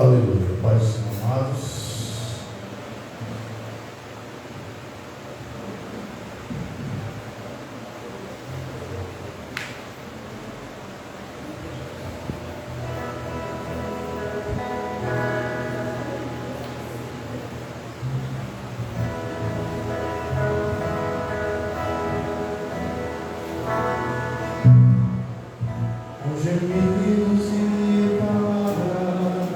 Aleluia. Pai do Senhor, amados. Com gemidos e palavras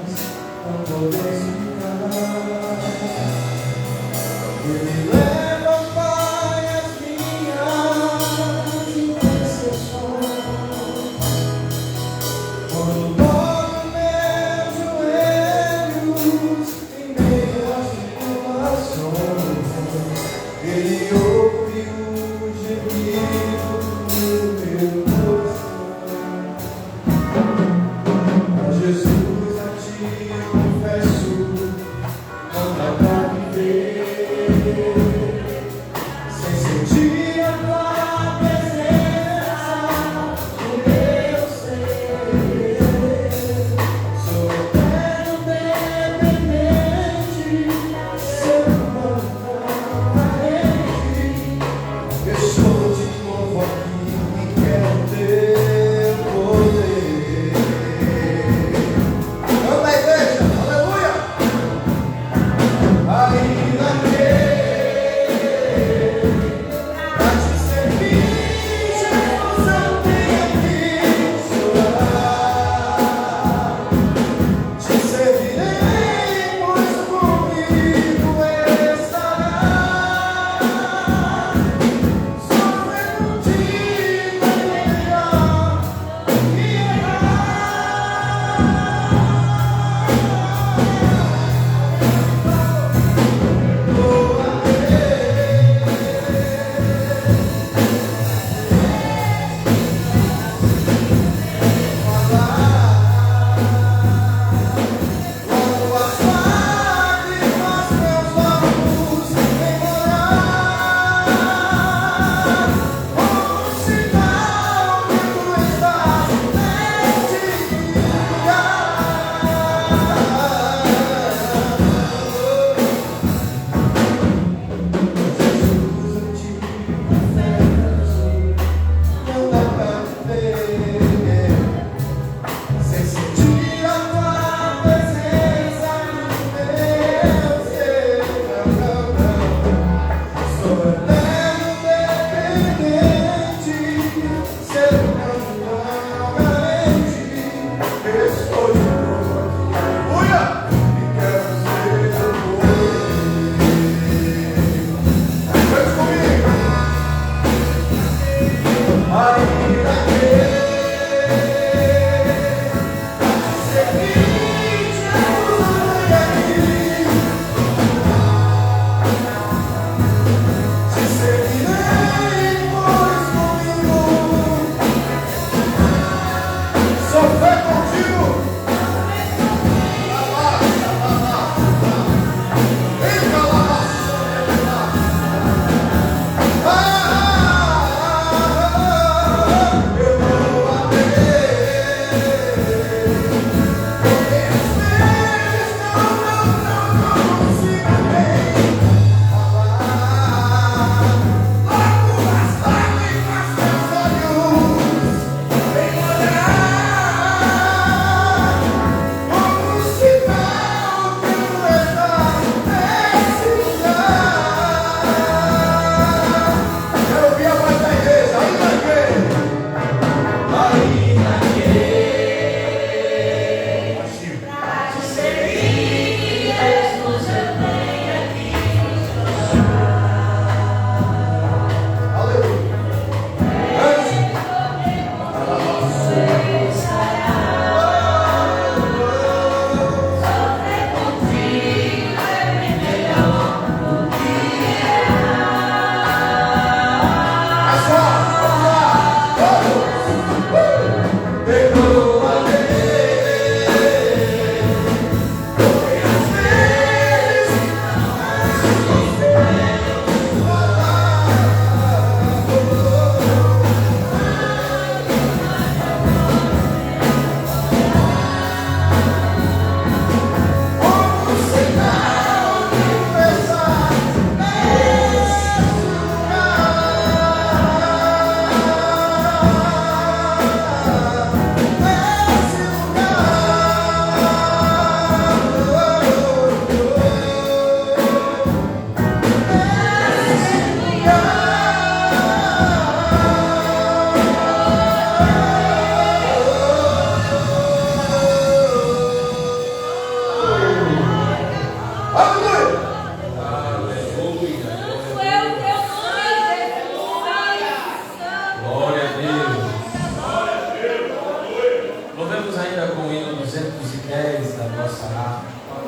210 da nossa harpa.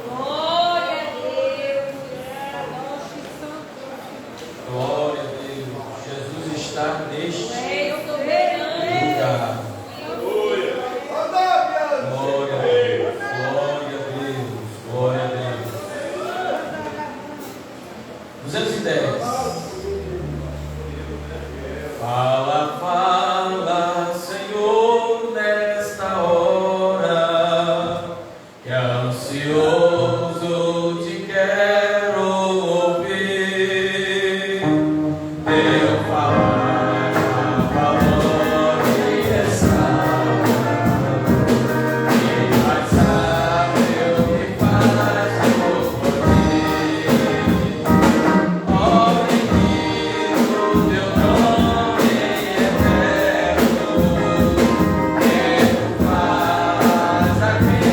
Glória a Deus. Glória a Deus. Jesus está neste Rei soberano. lugar. Glória a Deus. Glória a Deus. Glória a Deus. 210. Fala, fala, Senhor, nesta hora, que ansioso te quero ouvir. Teu falar, valor e restaura, e mais sabe o que faz por poder. Ó bendito teu nome eterno, que tu faz a quem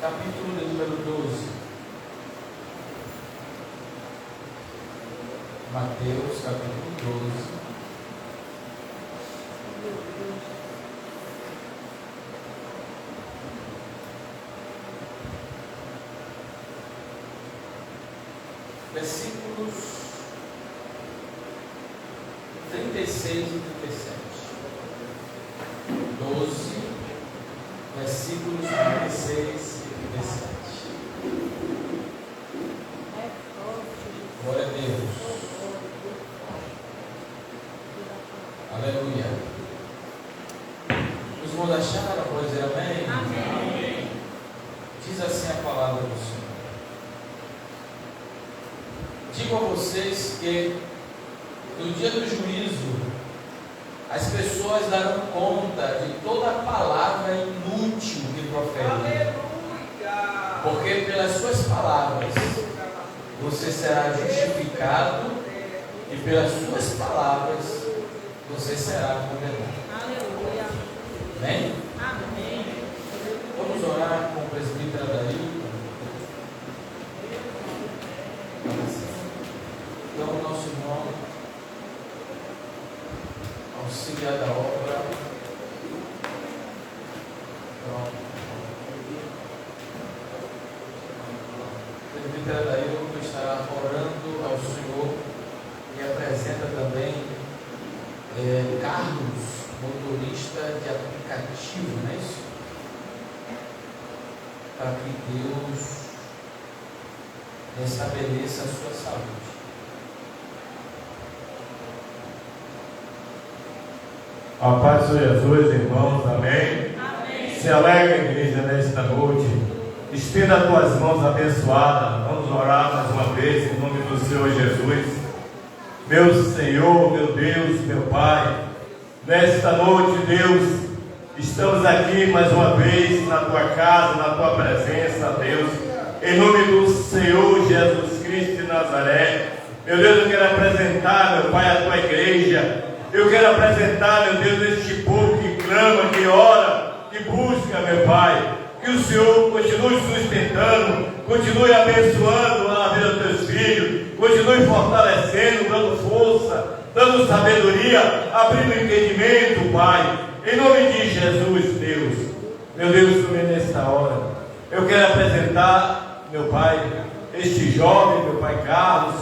capítulo de número 12. Mateus, capítulo 12. Versículos 36 e 37. 12, versículos 36 e 37. Glória a Deus. Aleluia. Os irmãos acharam? Pode dizer amém? Amém. Diz assim a palavra do Senhor. Digo a vocês que no dia do juízo as pessoas darão conta de toda palavra inútil que proferem. Porque pelas suas palavras você será justificado e pelas suas palavras você será condenado. Aleluia. Amém? Amém. Vamos orar com o presbítero Adailton. Então, o nosso irmão, auxiliar da obra. Pronto. O presbítero Adailton estará orando ao Senhor e apresenta também Carlos de aplicativo, não é isso? Para que Deus restabeleça a sua saúde. A paz de Jesus, irmãos, amém? Amém. Se alegra, igreja, nesta noite. Estenda as tuas mãos abençoadas. Vamos orar mais uma vez em nome do Senhor Jesus. Meu Senhor, meu Deus, meu Pai, nesta noite, Deus, estamos aqui mais uma vez na tua casa, na tua presença, Deus, em nome do Senhor Jesus Cristo de Nazaré. Meu Deus, eu quero apresentar, meu Pai, a tua igreja. Eu quero apresentar, meu Deus, este povo que clama, que ora, que busca, meu Pai. Que o Senhor continue sustentando, continue abençoando a vida dos teus filhos, continue fortalecendo, dando força, dando sabedoria, abrindo entendimento, Pai. Em nome de Jesus, Deus. Meu Deus, também nesta hora, eu quero apresentar, meu Pai, este jovem, meu Pai Carlos,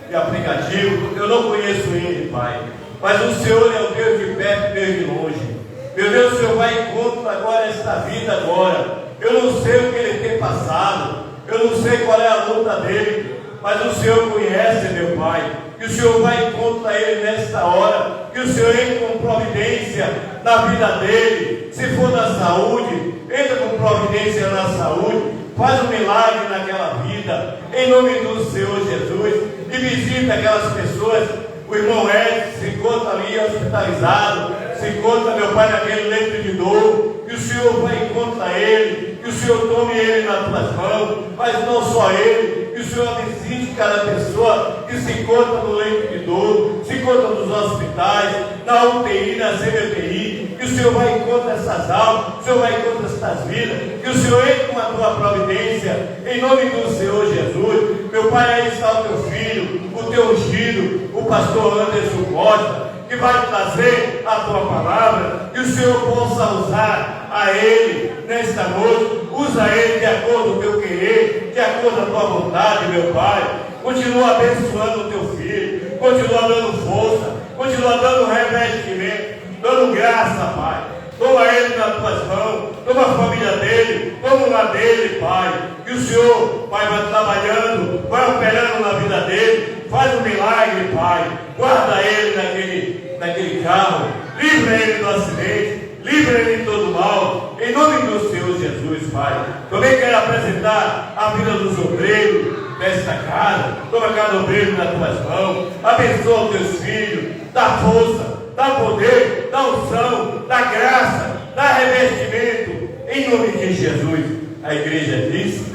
de aplicativo. Eu não conheço ele, Pai, mas o Senhor é o Deus de perto e Deus de longe. Meu Deus, o Senhor vai encontrar agora esta vida agora. Eu não sei o que ele tem passado, eu não sei qual é a luta dele, mas o Senhor conhece, meu Pai. Que o Senhor vai encontrar ele nesta hora, que o Senhor entre com providência na vida dele. Se for na saúde, entra com providência na saúde, faz um milagre naquela vida, em nome do Senhor Jesus, e visita aquelas pessoas. O irmão Edson se encontra ali hospitalizado, se encontra, meu Pai, naquele leito de dor, que o Senhor vai encontrar ele, que o Senhor tome ele nas tuas mãos, mas não só ele, que o Senhor visite cada pessoa que se encontra no leito de dor, se encontra nos hospitais, na UTI, na CBTI, que o Senhor vai encontrar essas almas, o Senhor vai encontrar essas vidas, que o Senhor entre com a tua providência, em nome do Senhor Jesus. Meu Pai, aí está o teu filho, o teu ungido, o pastor Anderson Costa, que vai trazer a tua palavra, que o Senhor possa usar a ele nesta noite. Usa ele de acordo com o teu querer, de acordo com a tua vontade, meu Pai. Continua abençoando o teu filho, continua dando força, continua dando revestimento, dando graça, Pai. Toma ele nas tuas mãos, toma a família dele, toma o lar dele, Pai. Que o Senhor, Pai, vai trabalhando, vai operando na vida dele, faz um milagre, Pai. Guarda ele naquele carro, livra ele do acidente, livra ele de todo mal, em nome do Senhor Jesus, Pai. Também quero apresentar a vida dos obreiros desta casa. Toma cada obreiro nas tuas mãos, abençoa os teus filhos, dá força, dá poder, dá unção, dá graça, dá revestimento, em nome de Jesus. A igreja diz: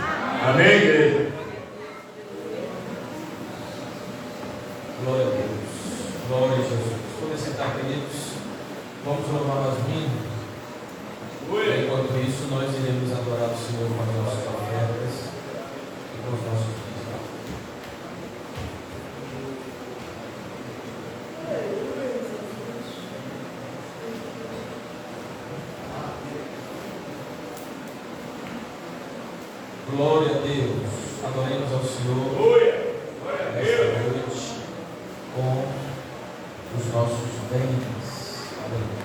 amém, igreja. Glória a Deus, glória a Jesus. Vamos sentar, queridos, vamos louvar as minhas. Enquanto isso, nós iremos adorar o Senhor com as nossas ofertas e com os nossos dias. Glória a Deus, adoremos ao Senhor nesta noite com os nossos bens. Aleluia.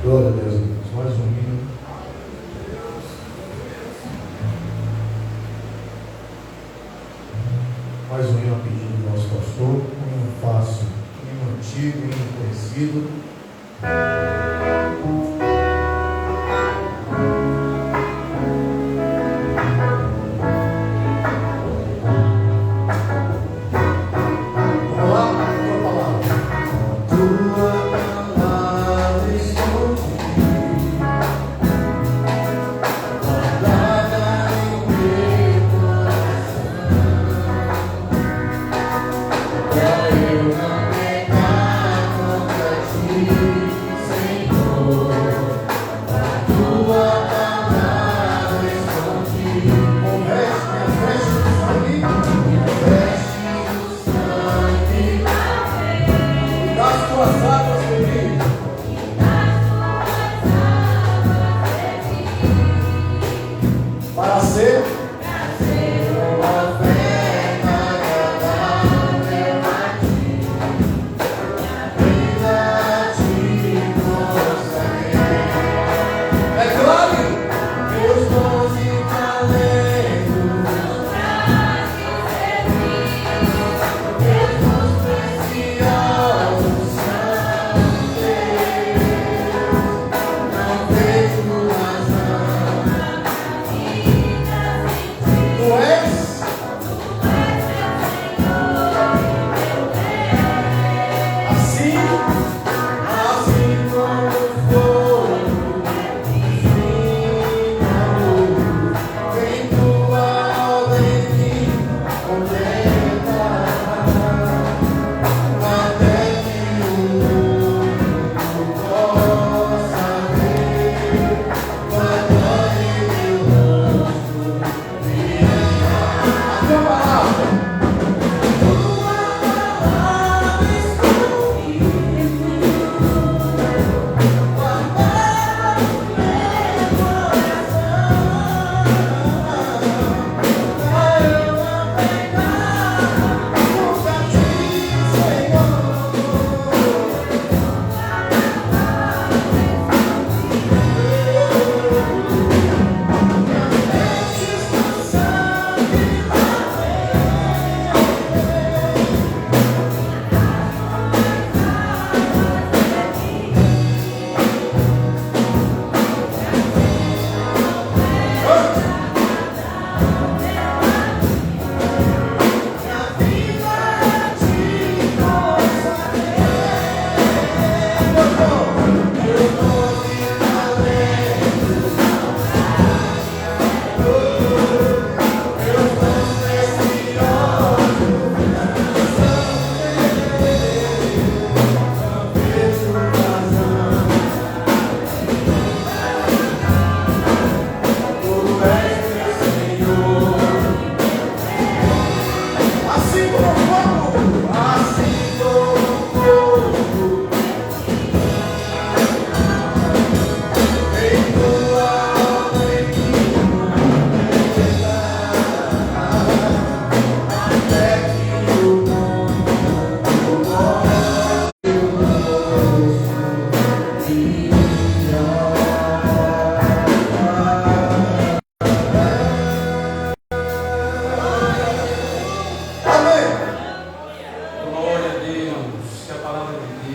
Glória a Deus, irmãos. Mais um hino. Mais um hino a pedido do nosso pastor. Um hino fácil, um hino antigo, um hino conhecido. Vamos lá? Tua palavra. Tua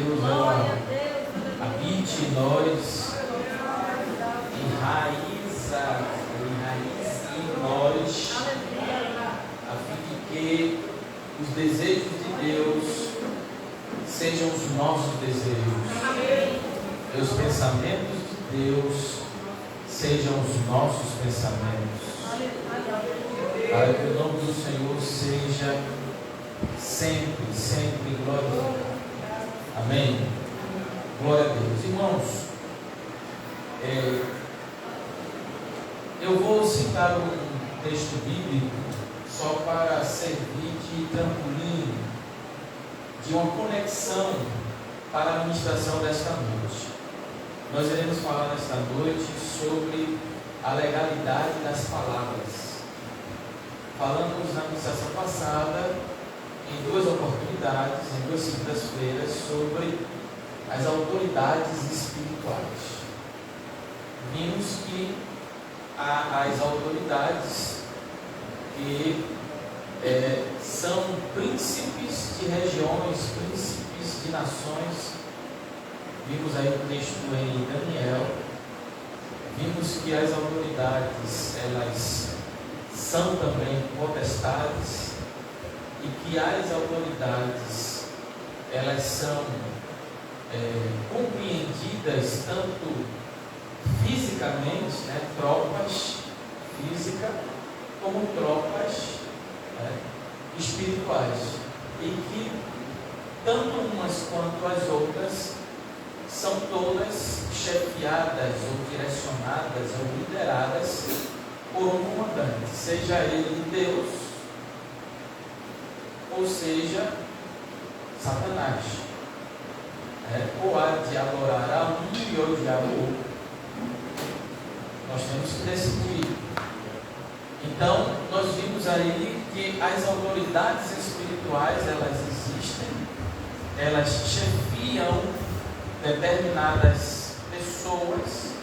Deus Glória ela a Deus. habite em nós, enraize em nós, a fim de que os desejos de Deus sejam os nossos desejos. E os pensamentos de Deus sejam os nossos pensamentos. Para que o nome do Senhor seja sempre glorificado. Amém. Glória a Deus. Irmãos, eu vou citar um texto bíblico só para servir de trampolim, de uma conexão para a ministração desta noite. Nós iremos falar nesta noite sobre a legalidade das palavras. Falamos na ministração passada, em duas oportunidades, em duas segundas-feiras, sobre as autoridades espirituais. Vimos que há as autoridades que são príncipes de regiões, príncipes de nações. Vimos aí o texto em Daniel. Vimos que as autoridades, elas são também potestades, e que as autoridades, elas são compreendidas tanto fisicamente, tropas físicas, como tropas espirituais, e que tanto umas quanto as outras são todas chefiadas ou direcionadas ou lideradas por um comandante, seja ele Deus ou seja Satanás. Ou há de adorar a um e odiar o outro. Nós temos que decidir. Então, nós vimos aí que as autoridades espirituais, elas existem, elas chefiam determinadas pessoas,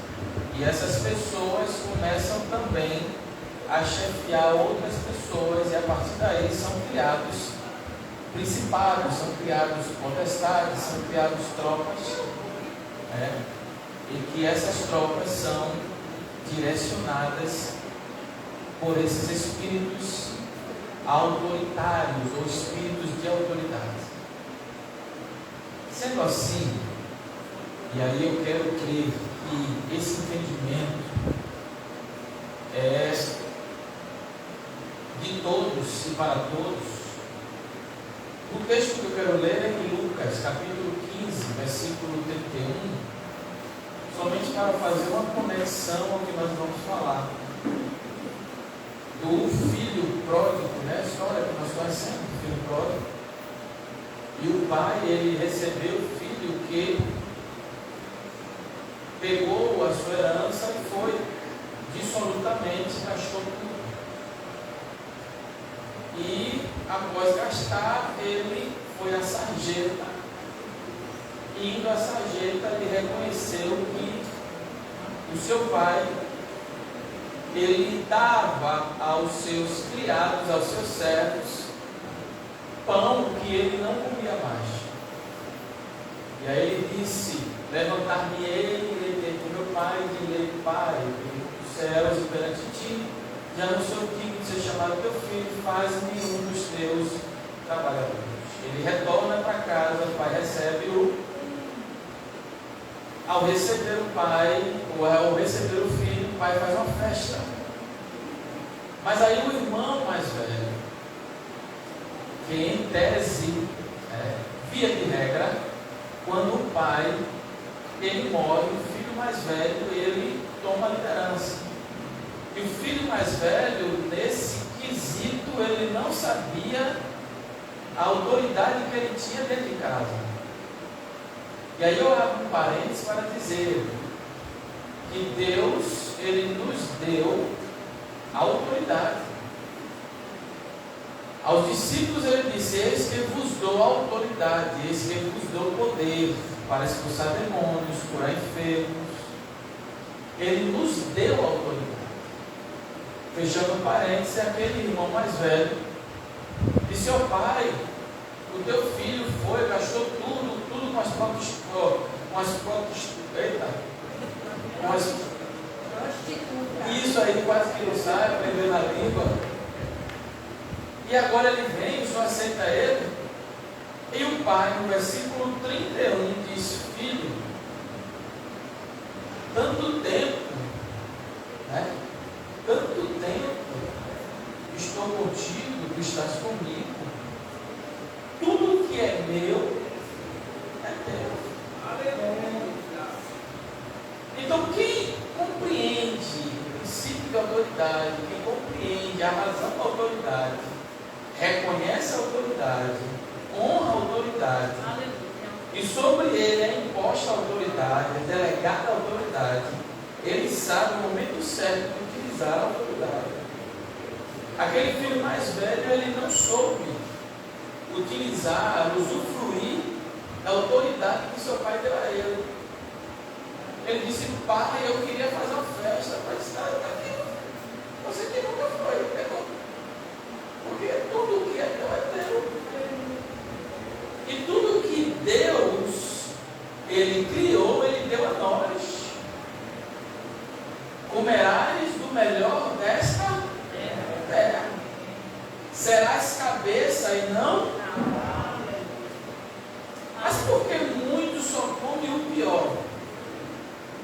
e essas pessoas começam também a chefiar outras pessoas, e a partir daí são criados principados, são criados potestades, são criados tropas, e que essas tropas são direcionadas por esses espíritos autoritários ou espíritos de autoridade. Sendo assim, e aí eu quero crer que esse entendimento é de todos e para todos. O texto que eu quero ler é em Lucas, capítulo 15, versículo 31, somente para fazer uma conexão ao que nós vamos falar. Do filho pródigo, a história que nós conhecemos, do filho pródigo. E o pai, ele recebeu o filho que pegou a sua herança e foi dissolutamente, gastou tudo. E após gastar, ele foi à sarjeta. Indo à sarjeta, ele reconheceu que o seu pai, ele dava aos seus criados, aos seus servos, pão que ele não comia mais. E aí ele disse: levantar-me-ei e irei com meu pai, e direi: Pai, dos céus e perante ti, já não sou digno de ser chamado teu filho, faz-me um dos teus trabalhadores. Ele retorna para casa, o pai recebe-o. Ao receber o pai, ou ao receber o filho, o pai faz uma festa. Mas aí o irmão mais velho, que em tese, via de regra, quando o pai ele morre, o filho mais velho ele toma a liderança. E o filho mais velho, nesse quesito, ele não sabia a autoridade que ele tinha dentro de casa. E aí eu abro um parênteses para dizer que Deus, ele nos deu a autoridade. Aos discípulos ele disse: eis que vos dou a autoridade, eis que vos dou poder para expulsar demônios, curar enfermos. Ele nos deu a autoridade. Fechando parênteses, aquele irmão mais velho disse ao pai: o teu filho foi, gastou tudo tudo com as isso aí quase que não sai, aprendeu na língua. E agora ele vem, o senhor aceita ele. E o pai, no versículo 31, diz: filho, tanto tempo, né? Tanto tempo estou contigo, tu estás comigo. Tudo que é meu é teu. Então, quem compreende o princípio de autoridade, quem compreende a razão da autoridade, reconhece a autoridade, honra a autoridade, e sobre ele é imposta a autoridade, é delegada a autoridade, ele sabe o momento certo de utilizar a autoridade. Aquele filho mais velho, ele não soube utilizar, usufruir da autoridade que seu pai deu a ele. Ele disse: pai, eu queria fazer uma festa. O pai disse: tá aqui. Você que nunca foi, pegou. Porque tudo que é teu é teu. E tudo que Deus, Ele criou, Ele deu a nós. Comerás do melhor desta terra. Serás cabeça e não. Mas porque muitos só comem o pior?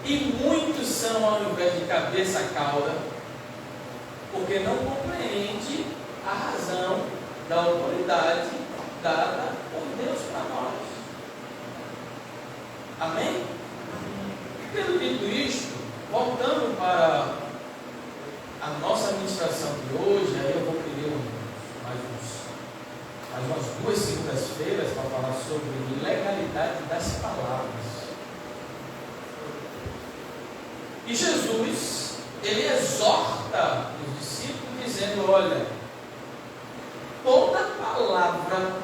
E muitos são, ao invés de cabeça, cauda, porque não compreende a razão da autoridade dada por Deus para nós. Amém? Tendo dito isto, voltando para a nossa administração de hoje, aí eu vou pedir mais umas 2 segundas-feiras para falar sobre legalidade das palavras. E Jesus, ele exorta os discípulos dizendo: olha, toda palavra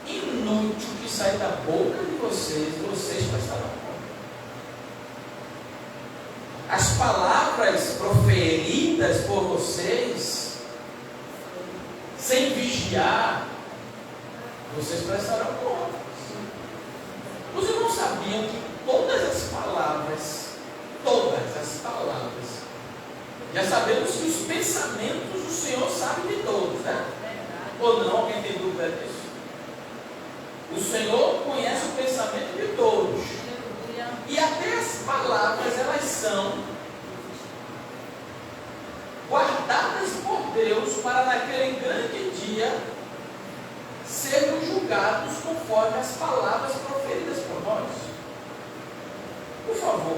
inútil que sai da boca de vocês, vocês prestarão conta. As palavras proferidas por vocês, sem vigiar, vocês prestarão conta. Os irmãos sabiam que todas as palavras, já sabemos que os pensamentos o Senhor sabe de todos, né? Ou não? Alguém tem dúvida disso? O Senhor conhece o pensamento de todos. E até as palavras, elas são guardadas por Deus para naquele grande dia sermos julgados conforme as palavras proferidas por nós. Por favor,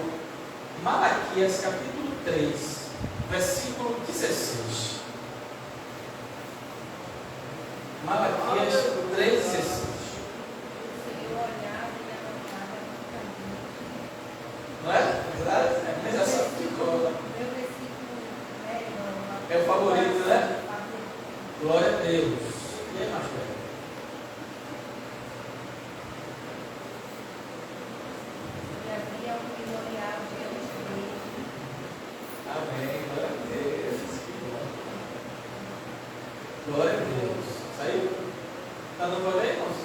Malaquias capítulo 3, versículo 16. Malaquias 3, 16. Não é? Verdade? Mas essa ficou. É o favorito, né? Glória a Deus. E aí, mais velho? Amém. Glória a Deus. Glória a Deus. Saiu? Está dando glória aí, irmãos?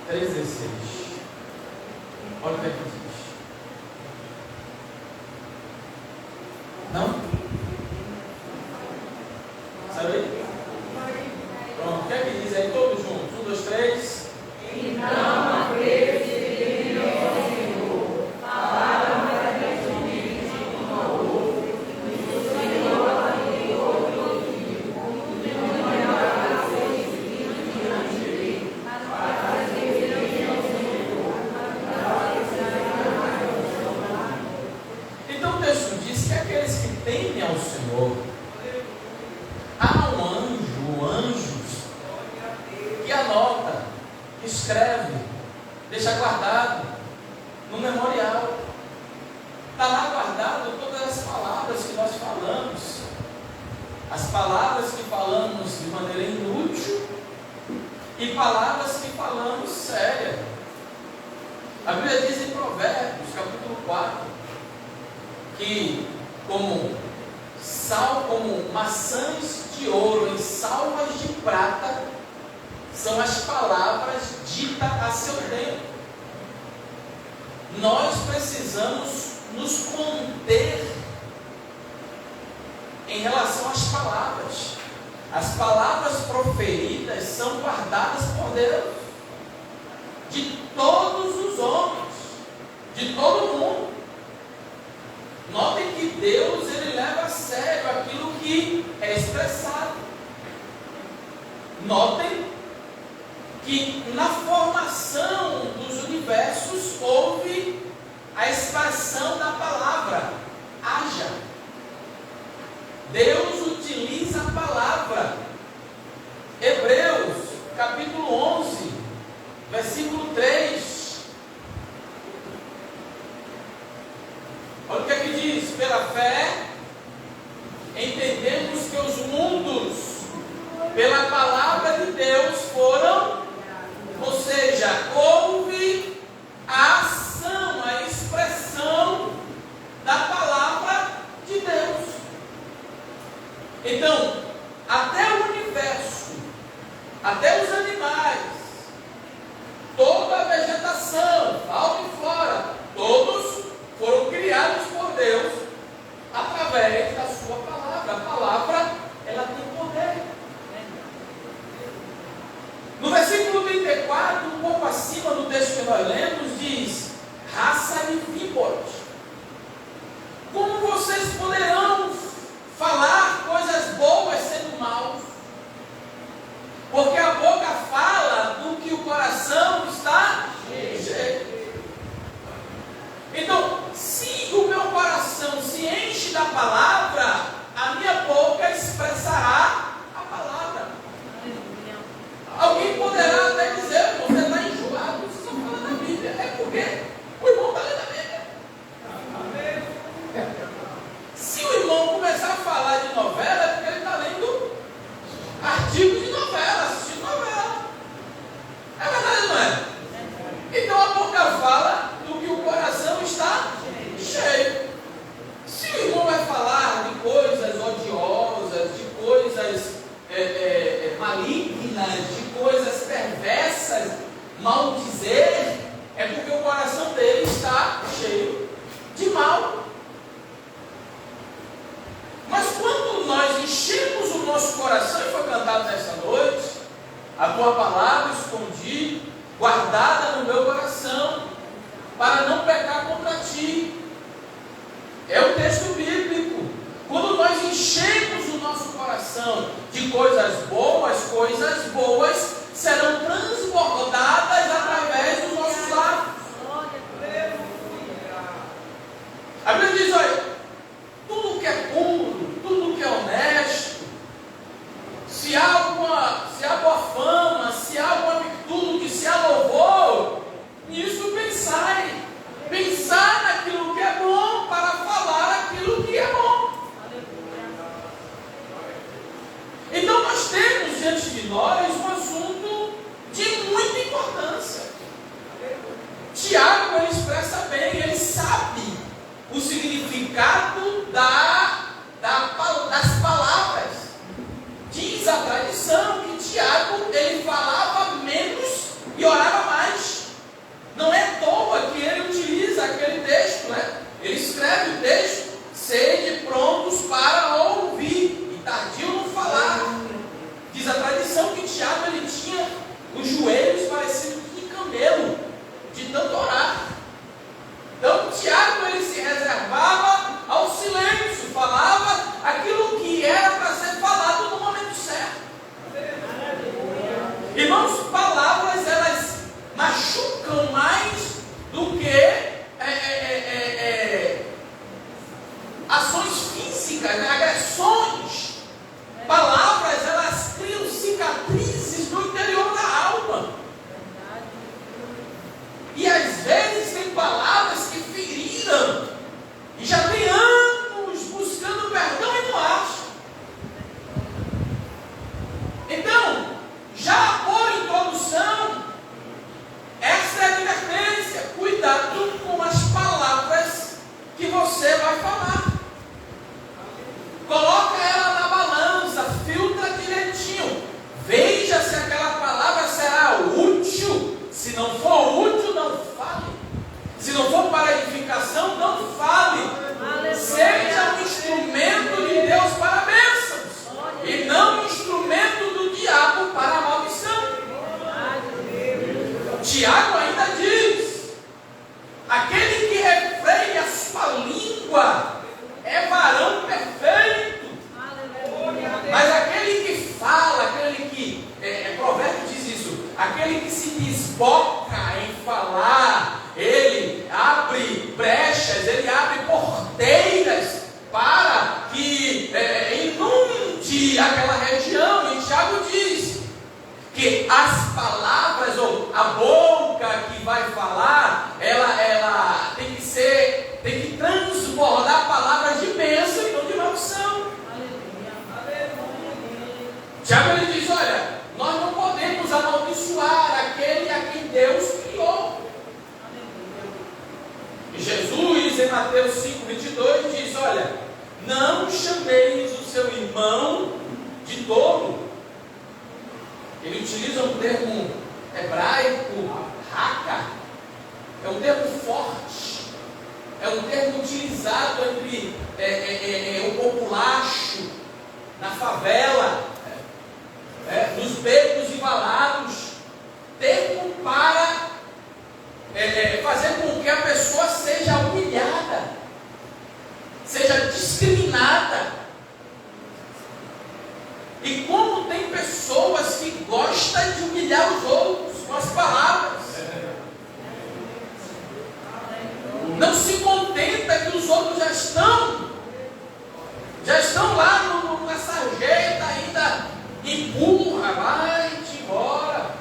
Três 16. Olha o que é que diz. Não? Sabe? Pronto, o que é que diz aí? Todos juntos. 1, 2, 3. E não acredite no Senhor. Falaram para comigo como ouve. E o Senhor aliou contigo. E não olhará seus filhos diante de mim. Para servirem ao Senhor. Então o texto diz que aqueles que temem ao Senhor, há um anjo que anota, escreve, deixa guardado no memorial. Está lá guardado todas as palavras que nós falamos, as palavras que falamos de maneira inútil e palavras que falamos séria. A Bíblia diz em Provérbios, capítulo 4, que como maçãs de ouro em salvas de prata são as palavras ditas a seu tempo. Nós precisamos nos conter em relação às palavras. As palavras proferidas são guardadas por Deus, de todos os homens, de todo mundo. Notem que Deus, ele leva a sério aquilo que é expressado. Notem que na formação dos universos houve a expressão da palavra haja. Deus utiliza a palavra. Hebreus capítulo 11 versículo 3. Olha o que é que diz: pela fé entendemos que os mundos pela palavra de Deus foram, ou seja, houve a ação, a expressão da palavra de Deus. Então, até o universo, até os animais, toda a vegetação, fauna e flora, todos foram criados por Deus através da sua palavra. A palavra, ela tem poder. No versículo 34, um pouco acima do texto que nós lemos, diz: raça de víboras, como vocês poderão falar coisas boas sendo maus? Porque a boca fala do que o coração está cheio. Então, se o meu coração se enche da palavra, a minha boca expressará a palavra. Alguém poderá até dizer: você está enjoado, você só fala da Bíblia. É porque o irmão está lendo a Bíblia. Se o irmão começar a falar de novela, é porque ele está lendo artigos de novela, assistindo novela. É verdade, não é? Então a boca fala do que o coração está cheio. Se o irmão vai falar de coisas odiosas, de coisas malignas, de coisas perversas, maldizer, é porque o coração dele está cheio de mal. Mas quando nós enchemos o nosso coração, e foi cantado nesta noite, a tua palavra escondi, guardada no meu coração, para não pecar contra ti. É o texto bíblico. Quando nós enchemos o nosso coração de coisas boas serão transbordadas através dos nossos lábios. A Bíblia diz: olha, tudo que é puro, tudo que é honesto, se há boa fama, se há alguma virtude, se há louvor, nisso pensai. Pensar naquilo que é bom para falar aquilo que é bom. Então nós temos diante de nós um assunto de muita importância. Tiago, ele expressa bem, ele sabe o significado das palavras. Diz a tradição que Tiago, ele falava menos e orava mais. Não é à toa que ele utiliza aquele texto, né? Ele escreve o texto: sede prontos para ouvir e tardio no falar. Diz a tradição que Tiago, ele tinha os joelhos parecidos de camelo, de tanto orar. Então Tiago, ele se reservava ao silêncio, falava aquilo que era para ser falado no momento certo. Irmãos, palavras, elas machucam mais do que ações físicas, né? Agressões. Palavras, elas criam cicatrizes no interior da alma. E às vezes tem palavras que feriram e já tem anos buscando perdão e não acham. Então, já por introdução, essa é a advertência: cuidado com as palavras que você vai falar. as palavras, ou a boca que vai falar, ela tem que transbordar palavras de bênção e não de maldição. Tiago ele diz: olha, nós não podemos amaldiçoar aquele a quem Deus criou. E Jesus, em Mateus 5:22, diz: olha, não chameis o seu irmão de tolo. Ele utiliza um termo hebraico, raka, é um termo forte, é um termo utilizado entre o populacho, na favela, nos becos e valados, termo para fazer com que a pessoa seja humilhada, seja discriminada. E como tem pessoas que gostam de humilhar os outros com as palavras, não se contenta que os outros já estão lá na sarjeta, ainda empurra, vai-te embora.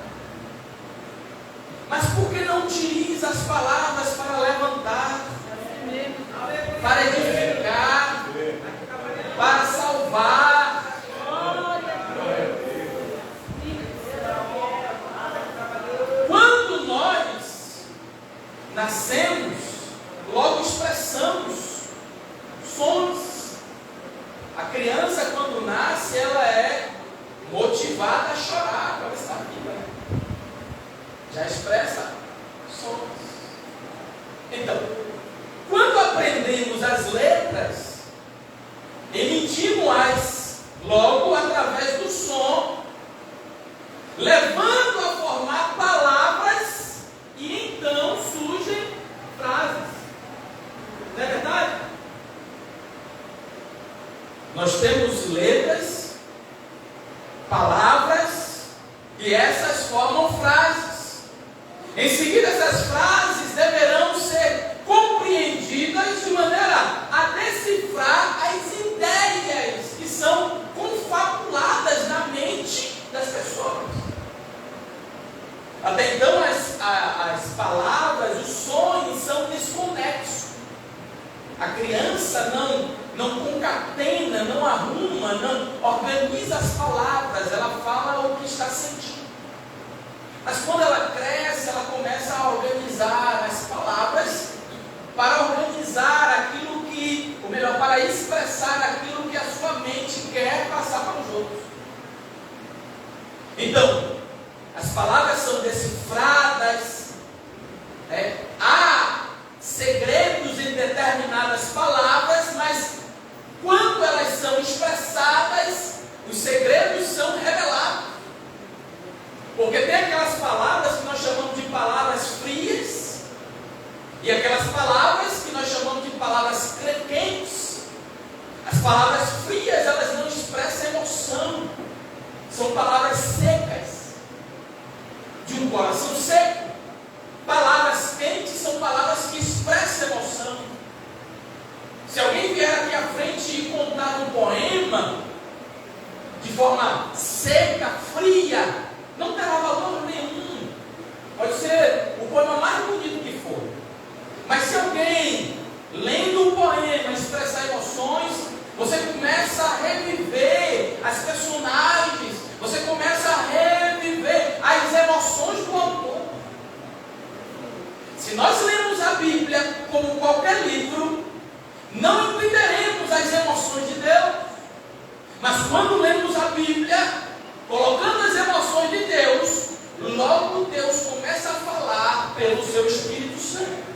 Mas por que não utiliza as palavras para levantar, para edificar, para salvar? Quando nós nascemos, logo expressamos sons. A criança, quando nasce, ela é motivada a chorar, ela está viva, já expressa sons. Então, quando aprendemos as letras, emitimos-as logo através do som, levando a formar palavras, e então surgem frases. Não é verdade? Nós temos letras, palavras, e essas formam frases. Em seguida, essas frases deverão ser compreendidas de maneira a decifrar as ideias que são confabuladas na mente das pessoas. Até então, as palavras, os sons são desconexos. A criança não concatena, não arruma, não organiza as palavras, ela fala o que está sentindo. Mas quando ela cresce, ela começa a organizar as palavras para organizar aquilo que, ou melhor, para expressar aquilo que a sua mente quer passar para os outros. Então, as palavras são decifradas, há segredos em determinadas palavras, mas quando elas são expressadas, os segredos são revelados. Porque tem aquelas palavras que nós chamamos de palavras frias, e aquelas palavras que nós chamamos de palavras quentes. As palavras frias, elas não expressam emoção, são palavras secas, de um coração seco. Palavras quentes são palavras que expressam emoção. Se alguém vier aqui à frente e contar um poema de forma seca, fria, não terá valor nenhum. Pode ser o poema mais bonito que for, mas se alguém, lendo o poema, expressar emoções, você começa a reviver as personagens, você começa a reviver as emoções do autor. Se nós lemos a Bíblia como qualquer livro, não entenderemos as emoções de Deus. Mas quando lemos a Bíblia, colocando as emoções de Deus, logo Deus começa a falar pelo seu Espírito Santo.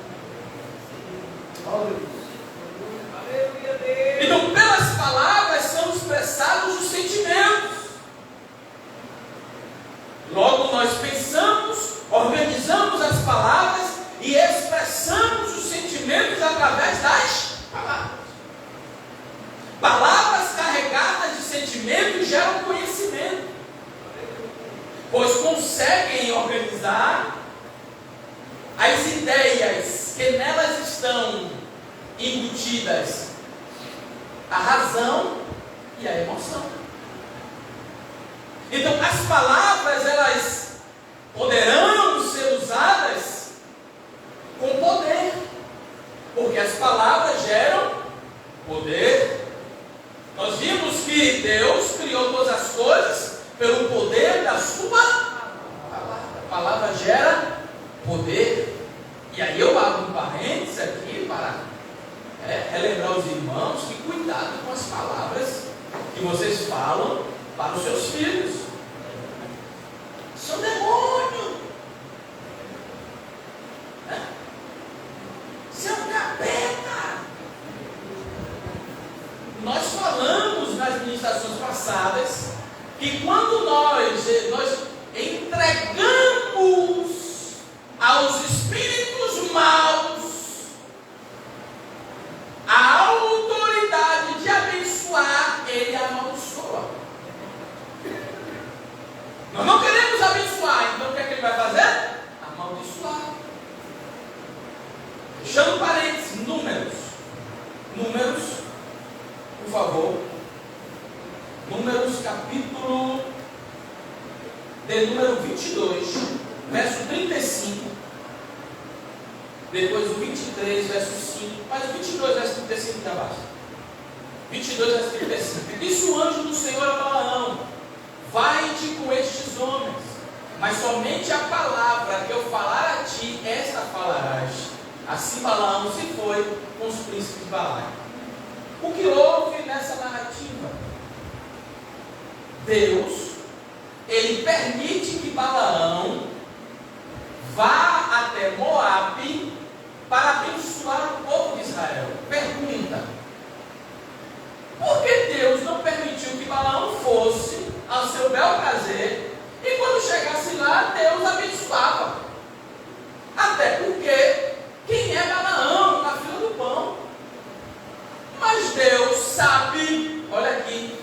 Então, pelas palavras são expressados os sentimentos. Logo nós pensamos, organizamos as palavras e expressamos os sentimentos através das palavras. Palavras carregadas de sentimentos geram conhecimento, pois conseguem organizar as ideias que nelas estão embutidas, a razão e a emoção. Então, as palavras, elas poderão ser usadas com poder, porque as palavras geram poder. Nós vimos que Deus criou todas as coisas pelo poder da sua palavra. A palavra gera poder. E aí eu abro um parênteses aqui para relembrar os irmãos que cuidado com as palavras que vocês falam para os seus filhos. Isso é um demônio. Isso é um capeta. Nós falamos nas ministrações passadas que quando nós entregamos aos espíritos maus a autoridade de abençoar, ele amaldiçoa. Nós não queremos abençoar, então o que é que ele vai fazer? Amaldiçoar. Fechando parênteses, números, por favor. Números, capítulo de número 22, verso 35. Depois o 23, verso 5. Mas o 22, verso 35 já basta. 22, verso 35. Disse o anjo do Senhor a Balaão: vai-te com estes homens, mas somente a palavra que eu falar a ti, esta falarás. Assim Balaão se foi com os príncipes de Balaque. O que houve nessa narrativa? Deus, ele permite que Balaão vá até Moabe para abençoar o povo de Israel. Pergunta: por que Deus não permitiu que Balaão fosse ao seu bel prazer e quando chegasse lá Deus abençoava? Até porque quem é Balaão na fila do pão? Mas Deus sabe, olha aqui,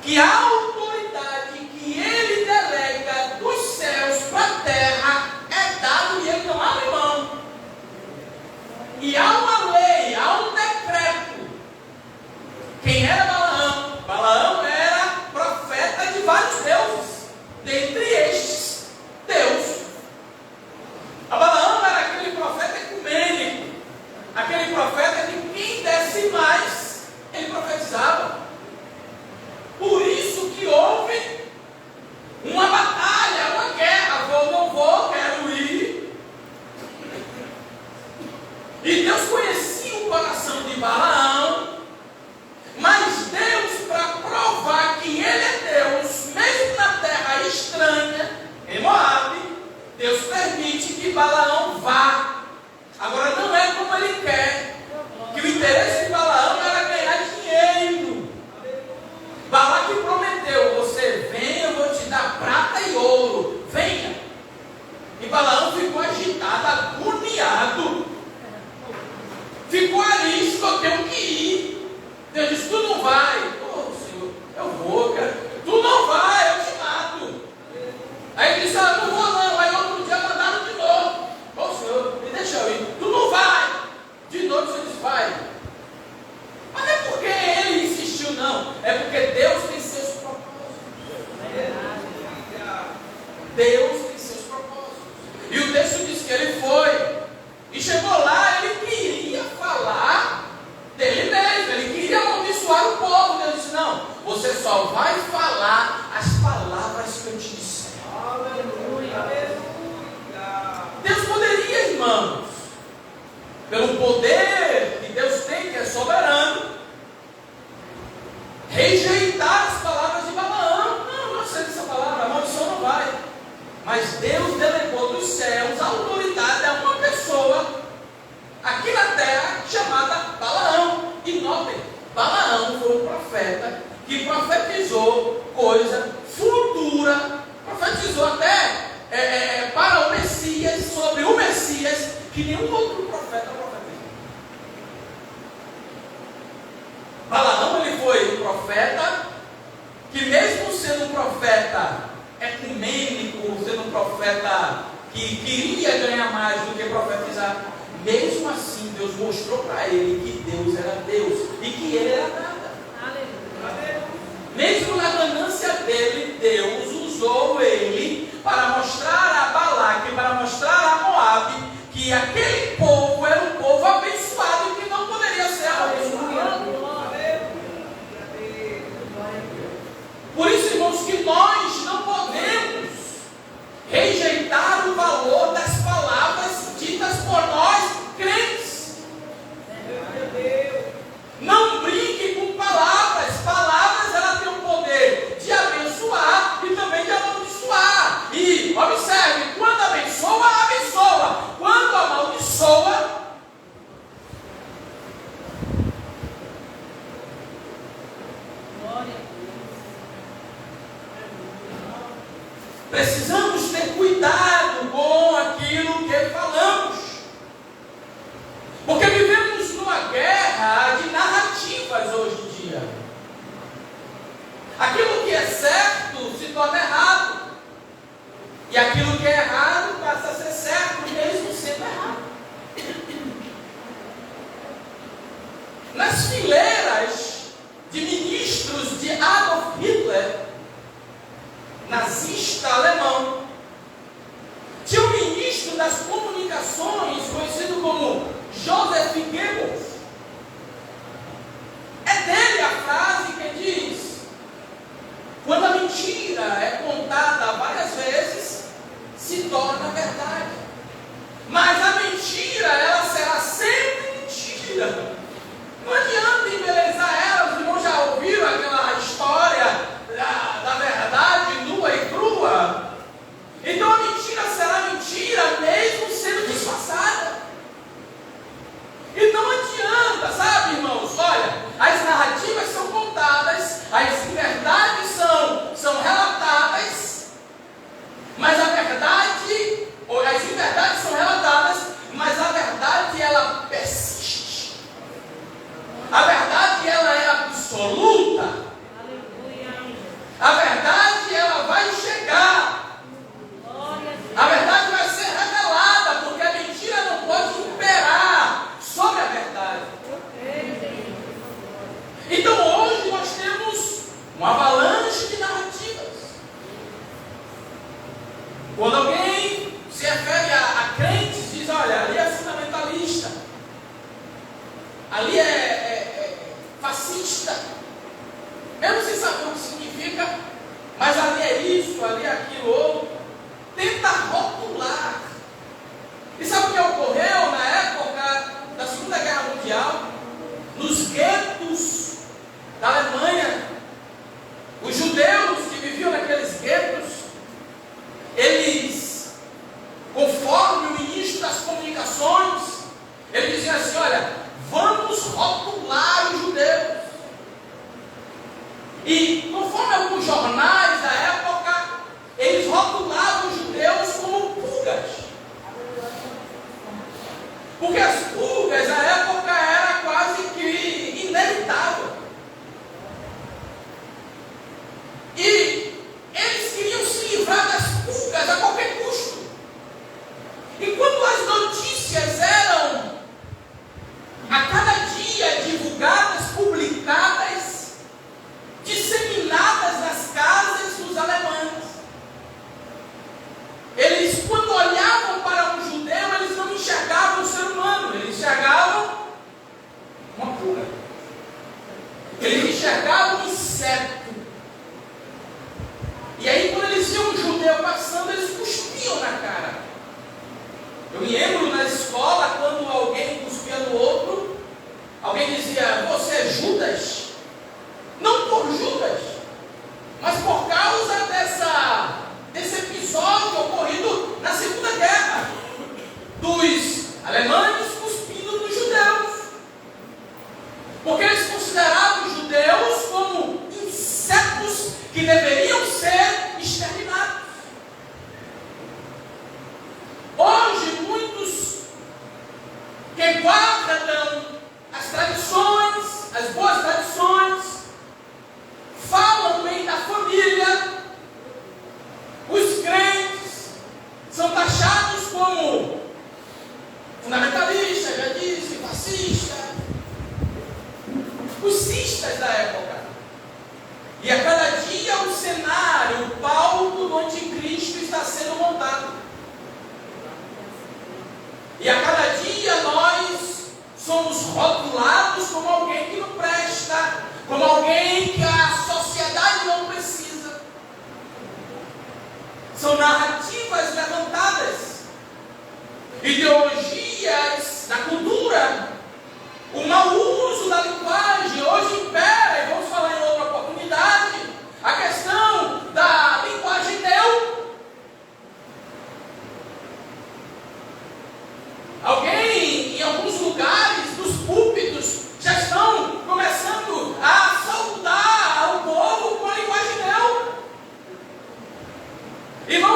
que a autoridade que ele delega dos céus para a terra é dado e ele não abre mão. E há uma lei, há um decreto. Quem era Balaão? Balaão era profeta de vários deuses, dentre estes, Deus. A Balaão era aquele profeta ecumênico, aquele profeta que quem desse mais, ele profetizava. Por isso que houve uma batalha, uma guerra. Vou, não vou, quero ir. E Deus conhecia o coração de Balaão, mas Deus, para provar que ele é Deus, mesmo na terra estranha, em Moabe, Deus permite que Balaão vá. Agora não é como ele quer, que o interesse de Balaão era ganhar dinheiro. Balaque prometeu: você venha, eu vou te dar prata e ouro, venha. E Balaão ficou agitado, agoniado, ficou ali, só tenho que ir. Deus disse: tu não vai. Oh Senhor, eu vou, cara. Tu não vai, eu te mato. Aí ele disse: não vou não. Aí outro dia mandaram de novo. Oh Senhor, me deixa eu ir. Tu não vai. De novo o Senhor disse: vai. Mas não é porque ele insistiu, não. É porque Deus tem seus propósitos. Deus tem seus propósitos. E o texto diz que ele foi. E chegou lá, ele queria falar dele mesmo. Ele queria amaldiçoar o povo. Deus disse: não, você só vai falar as palavras que eu te disser. Aleluia. Deus poderia, irmãos, pelo poder que Deus tem, que é soberano, rejeitar as palavras de Balaão. Não aceita essa palavra, a maldição não vai. Mas Deus delegou dos céus a autoridade a uma pessoa aqui na terra chamada Balaão. E notem, Balaão foi um profeta que profetizou coisa futura, profetizou até para o Messias, sobre o Messias, que nenhum outro profeta profetizou. Balaão, ele foi um profeta que, mesmo sendo um profeta ecumênico, sendo um profeta que queria ganhar mais do que profetizar, mesmo assim Deus mostrou para ele que Deus era Deus e que ele era nada. Aleluia. Mesmo na ganância dele, Deus usou ele para mostrar Precisamos ter cuidado com aquilo que falamos. Porque vivemos numa guerra de narrativas hoje em dia. Aquilo que é certo se torna errado. E aquilo que é errado passa a ser certo, mesmo sendo errado. Nas fileiras de ministros de Adolf Hitler, nazista alemão, tinha um ministro das comunicações conhecido como Joseph Goebbels. É dele a frase que diz: quando a mentira é contada várias vezes, se torna verdade. Mas a mentira, ela será sempre mentira. Não adianta embelezar ela. Os irmãos já ouviram aquela história da verdade nua e crua? Então a mentira será mentira mesmo sendo disfarçada. E não adianta, sabe, irmãos? Olha, as narrativas são contadas, as verdades são relatadas, mas a verdade, ou as inverdades são relatadas, mas a verdade ela persiste. A verdade ela é absoluta. A verdade ela vai chegar. A verdade vai ser revelada, porque a mentira não pode imperar sobre a verdade. Então hoje nós temos uma avalanche de narrativas. Quando alguém se refere a crentes, diz: olha, ali é fundamentalista, ali é fascista. Mesmo sem saber o que significa, mas ali é isso, ali é aquilo outro. Tenta rotular. E sabe o que ocorreu na época da Segunda Guerra Mundial? Nos guetos da Alemanha, os judeus que viviam naqueles guetos, eles, conforme o ministro das comunicações, ele dizia assim: olha, vamos rotular os judeus. E conforme alguns jornais da época, eles rotulavam os judeus como pulgas. Porque as pulgas na época era quase que inevitável. E eles queriam se livrar das pulgas a qualquer custo. Enquanto as notícias eram a cada dia divulgadas, publicadas, disseminadas nas casas dos alemães, eles, quando olhavam para um judeu, eles não enxergavam o ser humano, eles enxergavam uma pulga. Eles enxergavam um inseto. E aí, quando eles viam um judeu passando, eles cuspiam na cara. Eu me lembro na escola, quando alguém cuspia no outro, alguém dizia: você é Judas? Não por Judas, mas por causa desse episódio ocorrido na Segunda Guerra, dos alemães cuspindo nos judeus. Porque eles consideravam os judeus como insetos que deveriam ser exterminados. Hoje, muitos que guardam as tradições, as boas tradições, falam bem da família, os crentes são taxados como fundamentalista, já disse, fascista, os cistas da época. E a cada dia o cenário, o palco do anticristo está sendo montado. E a cada dia nós somos rotulados como alguém que não presta, como alguém que a sociedade não precisa. São narrativas levantadas, ideologias da cultura, o mau uso da linguagem. Hoje impera, e vamos falar em outra oportunidade, a questão da linguagem neo. Alguém, em alguns lugares dos púlpitos, já estão começando a saudar o povo com a linguagem neo. E vão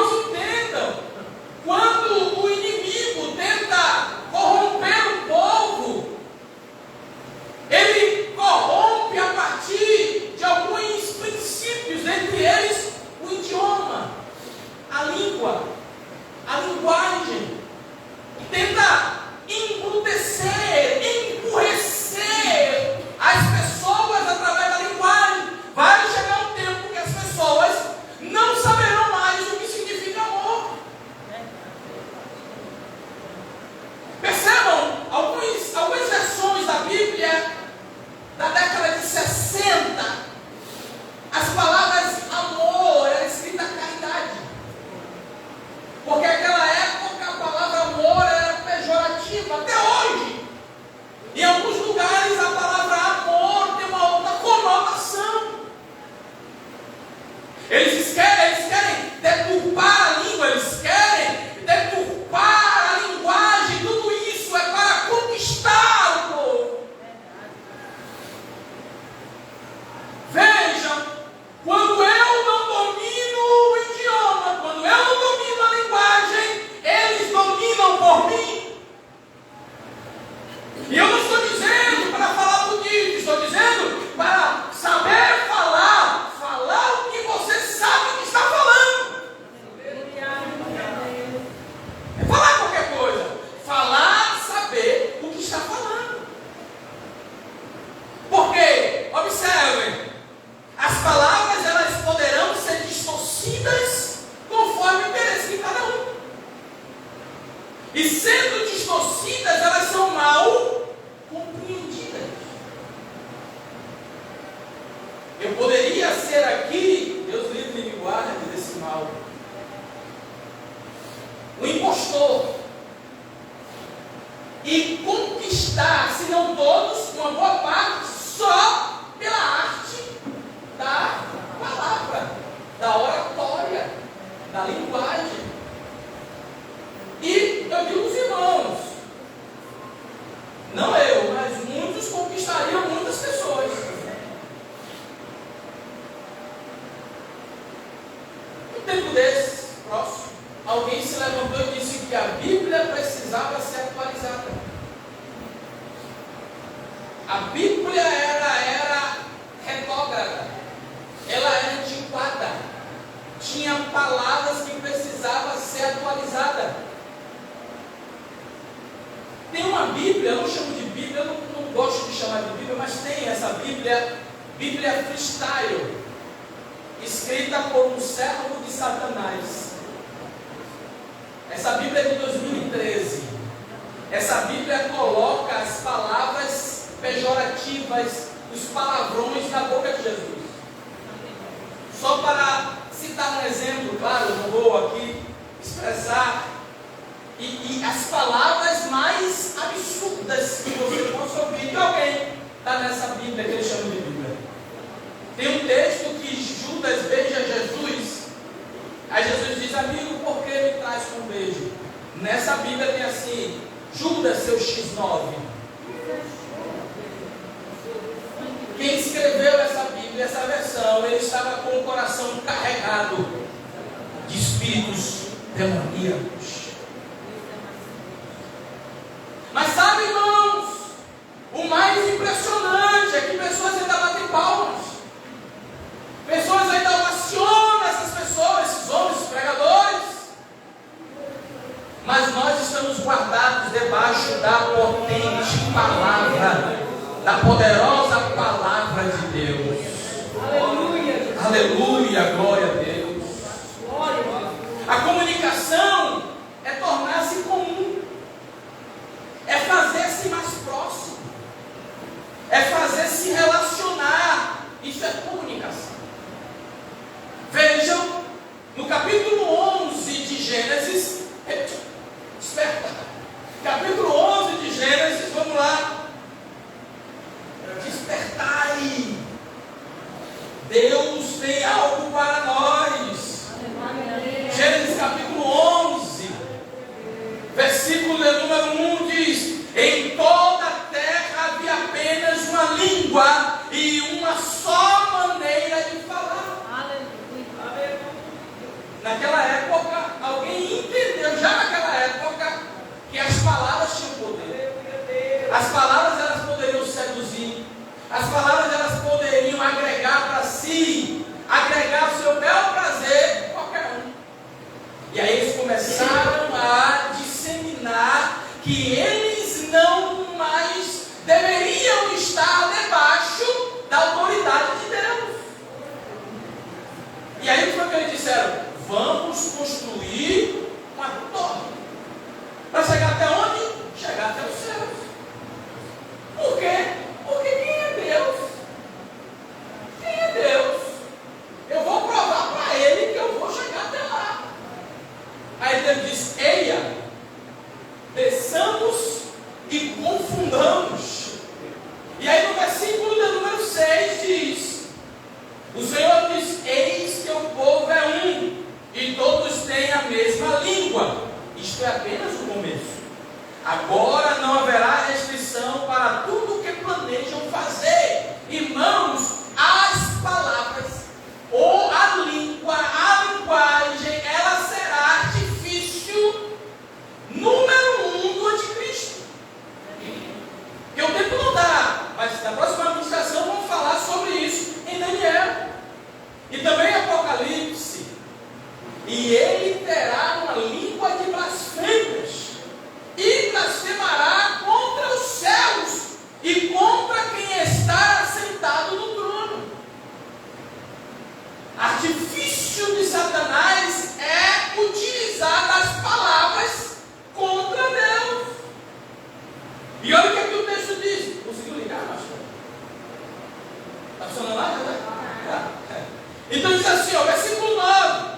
Eles querem deturpar a língua, eles querem deturpar a linguagem. Tudo isso é para conquistar o povo. Vejam, quando eu não domino o idioma, quando eu não domino a linguagem, eles dominam por mim. E eu não estou dizendo para falar bonito, estou dizendo para saber falar o que você sabe que está falando. É falar qualquer coisa, falar, saber o que está falando. Porque, observem, as palavras elas poderão ser distorcidas conforme o interesse de cada um. E sendo distorcidas, elas são mal compreendidas. Eu poderia ser aqui, Deus livre e me guarde desse mal, um impostor, e conquistar, se não todos, uma boa parte, só pela arte da palavra, da oratória, da linguagem. E eu digo os irmãos, não eu, mas muitos conquistariam muitas pessoas. Um tempo desses, próximo, alguém se levantou e disse que a Bíblia precisava ser atualizada. A Bíblia era retrógrada, ela era antiquada, tinha palavras que precisavam ser atualizadas. Tem uma Bíblia, eu não chamo de Bíblia, eu não gosto de chamar de Bíblia, mas tem essa Bíblia freestyle, escrita por um servo de Satanás. Essa Bíblia é de 2013. Essa Bíblia coloca as palavras pejorativas, os palavrões na boca de Jesus. Só para citar um exemplo, claro, eu não vou aqui expressar, e as palavras mais absurdas que você possa ouvir de alguém está nessa Bíblia que eles chamam de Bíblia. Tem um texto que Judas beija Jesus, aí Jesus diz: amigo, por que me traz com um beijo? Nessa Bíblia tem assim: Judas, seu X9. Quem escreveu essa Bíblia, essa versão, ele estava com o coração carregado de espíritos demoníacos. Mas sabe, irmãos, o mais impressionante é que pessoas ainda batem palmas, pessoas ainda ovacionam essas pessoas, esses homens pregadores, mas nós estamos guardados debaixo da potente palavra, da poderosa palavra de Deus. Aleluia, aleluia, glória a Deus. A comunicação é tornar-se comum, é fazer-se mais próximo, é fazer-se relacionar. Isso é comunicação. Vejam, no capítulo 11 de Gênesis, desperta, capítulo 11 de Gênesis, vamos lá, despertai. Deus tem algo Está funcionando lá, né? Então diz assim, ó, versículo 9.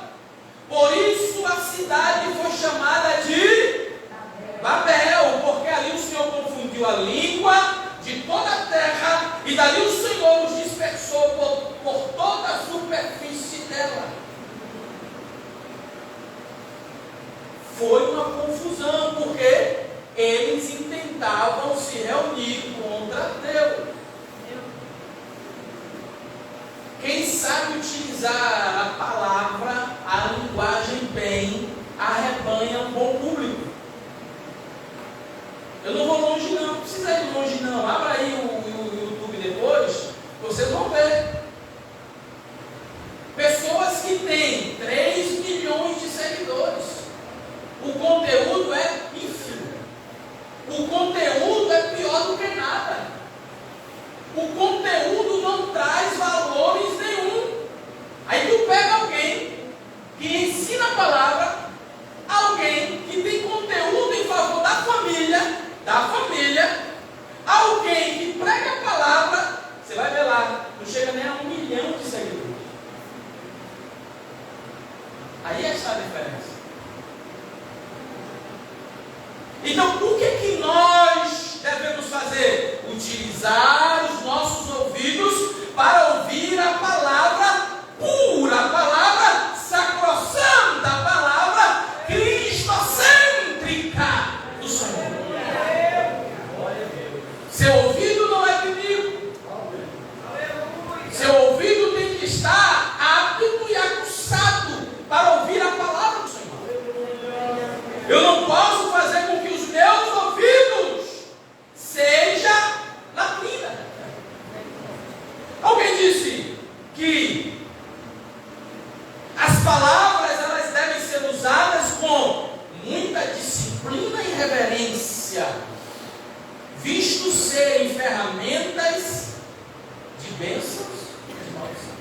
Por isso a cidade foi chamada de Babel, porque ali o Senhor confundiu a língua de toda a terra, e dali o Senhor os dispersou por toda a superfície dela. Foi uma confusão, porque eles intentavam se reunir contra Deus. Quem sabe utilizar a palavra, a linguagem bem, arrebanha um bom público. Eu não vou longe não, não precisa ir longe não. Abra aí o YouTube depois, vocês vão ver. Pessoas que têm 3 milhões de seguidores. O conteúdo é ínfimo. O conteúdo é pior do que nada. O conteúdo não traz valores nenhum. Aí tu pega alguém que ensina a palavra, alguém que tem conteúdo em favor da família, alguém que prega a palavra, você vai ver lá, não chega nem a 1 milhão de seguidores. Aí está a diferença. Então, o que nós devemos fazer? Utilizar os nossos ouvidos para ouvir a palavra pura, a palavra sacrossanta, a palavra cristocêntrica do Senhor. Seu ouvido não é inimigo. Seu ouvido tem que estar apto e aguçado para ouvir a palavra do Senhor. Eu não posso fazer com que os meus ouvidos seja latrina. Alguém disse que as palavras elas devem ser usadas com muita disciplina e reverência, visto serem ferramentas de bênçãos e de maldição.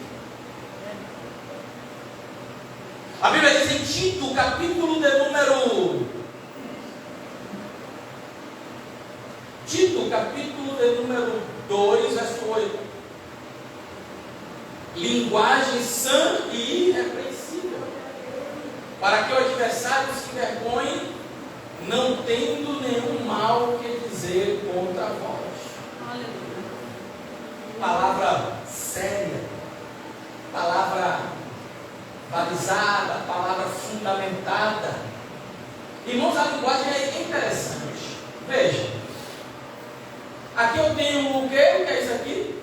A Bíblia diz em Tito, capítulo de número 2, verso 8. Linguagem sã e irrepreensível, para que o adversário se envergonhe, não tendo nenhum mal que dizer contra vós. Palavra séria, palavra balizada, palavra fundamentada. Irmãos, a linguagem é interessante. Veja, aqui eu tenho o quê? O que é isso aqui?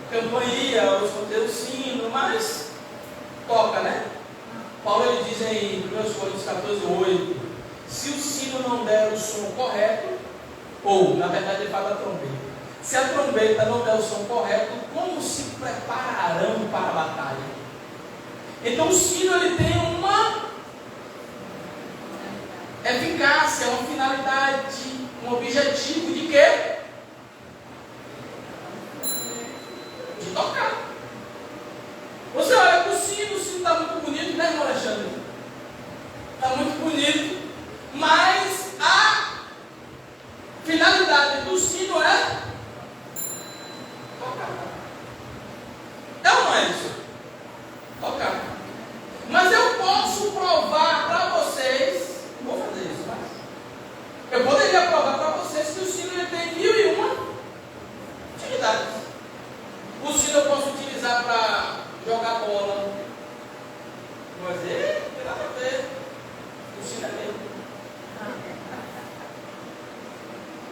Campainha, os solteiros sino, mas toca, né? Paulo ele diz em 1 Coríntios 14:8, se o sino não der o som correto, ou na verdade ele fala da trombeta, se a trombeta não der o som correto, como se prepararão para a batalha? Então o sino ele tem uma eficácia, uma finalidade, um objetivo de quê? De tocar. Você olha para o sino está muito bonito, né, irmão Alexandre? Está muito bonito, mas a finalidade do sino é tocar. É ou não é isso? Tocar. Mas eu posso provar para vocês, não vou fazer isso, mas eu poderia provar para vocês que o sino ele tem 1001 utilidades. O sino eu posso utilizar para jogar bola. Mas ele não tem nada a ver. O sino é meu.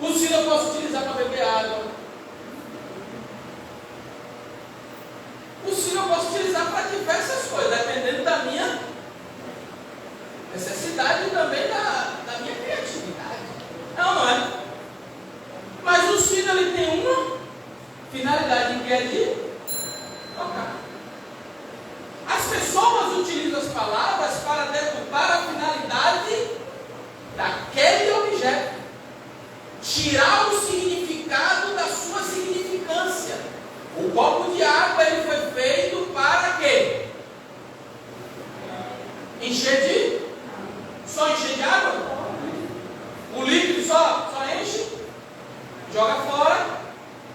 O sino eu posso utilizar para beber água. O sino eu posso utilizar para diversas coisas, dependendo da minha necessidade e também da minha criatividade. Não é? Mas o sino ele tem uma finalidade que é de tocar. As pessoas utilizam as palavras para deturpar a finalidade daquele objeto, tirar o significado da sua significância. O copo de água ele foi feito para quê? Encher de? Só encher de água? O líquido só enche? joga fora,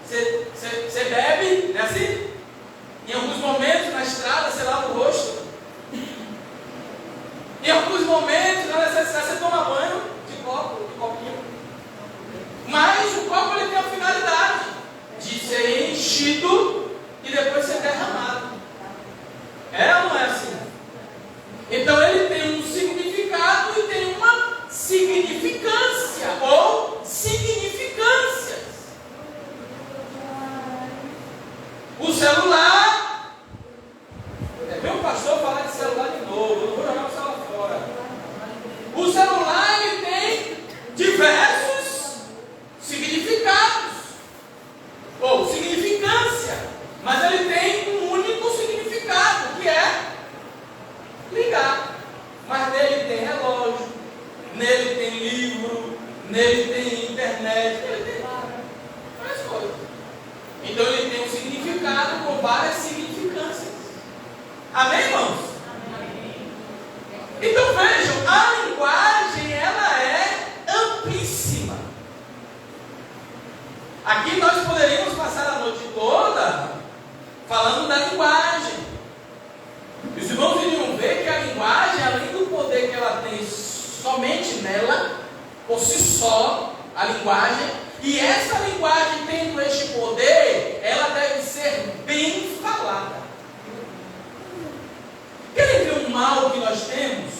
você bebe, não é assim? Em alguns momentos na estrada você lava o rosto. Em alguns momentos, na necessidade, você toma banho de copinho. Mas o copo ele tem a finalidade de ser enchido e depois ser derramado. É ou não é assim? Então ele tem um significado e tem uma significância ou significâncias. O celular, meu pastor falar de celular de novo, eu não vou jogar o celular fora. O celular ele tem diversos significados ou significância, mas ele tem um único significado, que é ligar. Mas nele tem relógio, nele tem livro, nele tem internet, nele tem várias coisas. Então ele tem um significado com várias significâncias. Amém, irmãos? Amém. Então vejam, a linguagem ela é amplíssima. Aqui nós poderíamos passar a noite toda falando da linguagem. E os irmãos iriam ver que a linguagem, além do poder que ela tem somente nela, por si só, a linguagem, e essa linguagem tendo este poder, ela deve ser bem falada. Querem ver o mal que nós temos?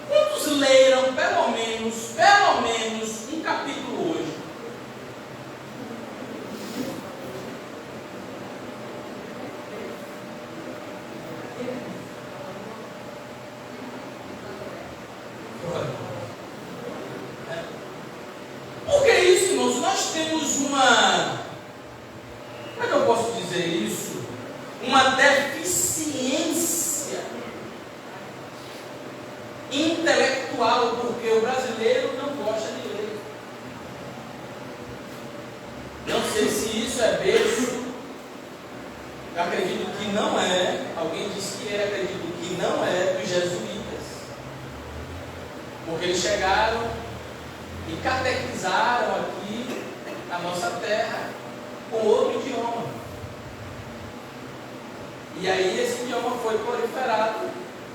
Quantos leram pelo menos um capítulo hoje? Por que isso, irmãos? Nós temos uma, como é que eu posso dizer isso? Uma deficiência intelectual, porque o brasileiro não gosta de ler. Não sei se isso é berço, eu acredito que não é. Alguém disse que acredito que não é dos jesuítas, porque eles chegaram e catequizaram aqui na nossa terra com outro idioma. E aí esse idioma foi proliferado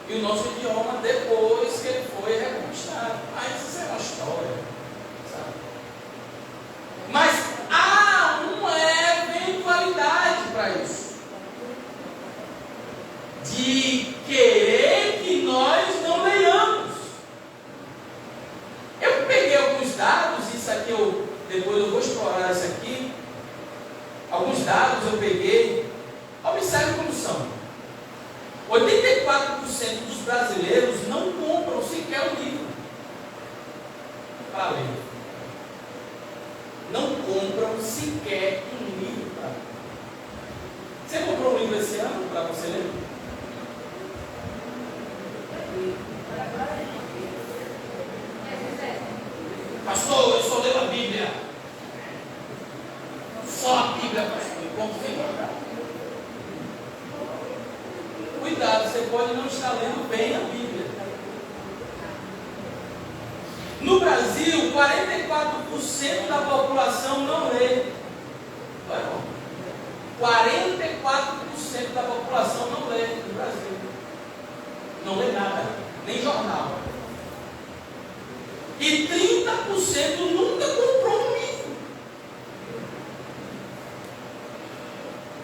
e o nosso idioma depois que ele foi reconquistado. Mas isso é uma história, sabe? Mas há uma eventualidade para isso, de querer que nós não leiamos. Eu peguei alguns dados, isso aqui depois eu vou explorar isso aqui. Alguns dados eu peguei. Observe como são. 84% dos brasileiros não compram sequer um livro para ler. Não compram sequer um livro para ler. Você comprou um livro esse ano para você ler? Pastor, eu só leio a Bíblia. Só a Bíblia, pastor. Ponto final. Cuidado, você pode não estar lendo bem a Bíblia. No Brasil, 44% da população não lê. 44% da população não lê no Brasil. Não lê nada, nem jornal. E 30% nunca comprou um livro.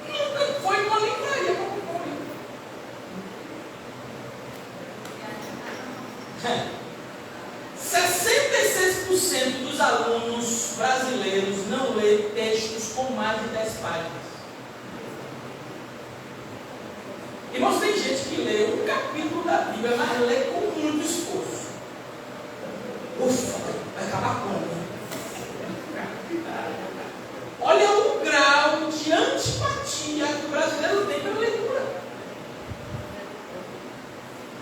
Nunca foi numa livraria para comprar um livro. 66% dos alunos brasileiros não lê textos com mais de 10 páginas. Irmãos, tem gente que lê um capítulo da Bíblia, mas lê com muito esforço. Ufa, vai acabar como? Olha o grau de antipatia que o brasileiro tem pela leitura.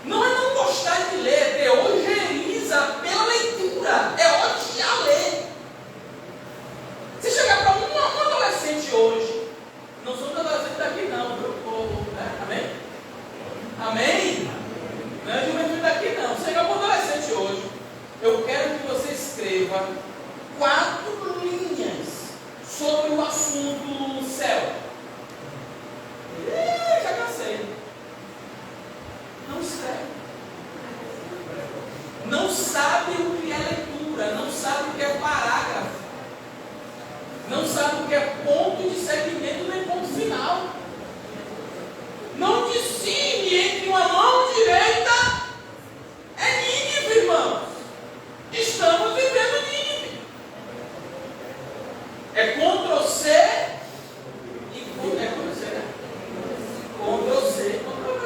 Não é não gostar de ler, é ojeriza pela leitura, é odiar ler. Se chegar para um adolescente hoje, não sou um adolescente daqui não, viu? Amém? Amém? Não é juventude daqui não. Se chegar para um adolescente hoje, eu quero que não sabe o que é ponto de segmento nem ponto final. Não discerne entre uma mão direita. É Nínive, irmãos. Estamos vivendo Nínive. É Ctrl-C e Ctrl-C, né? Ctrl-C e Ctrl-V.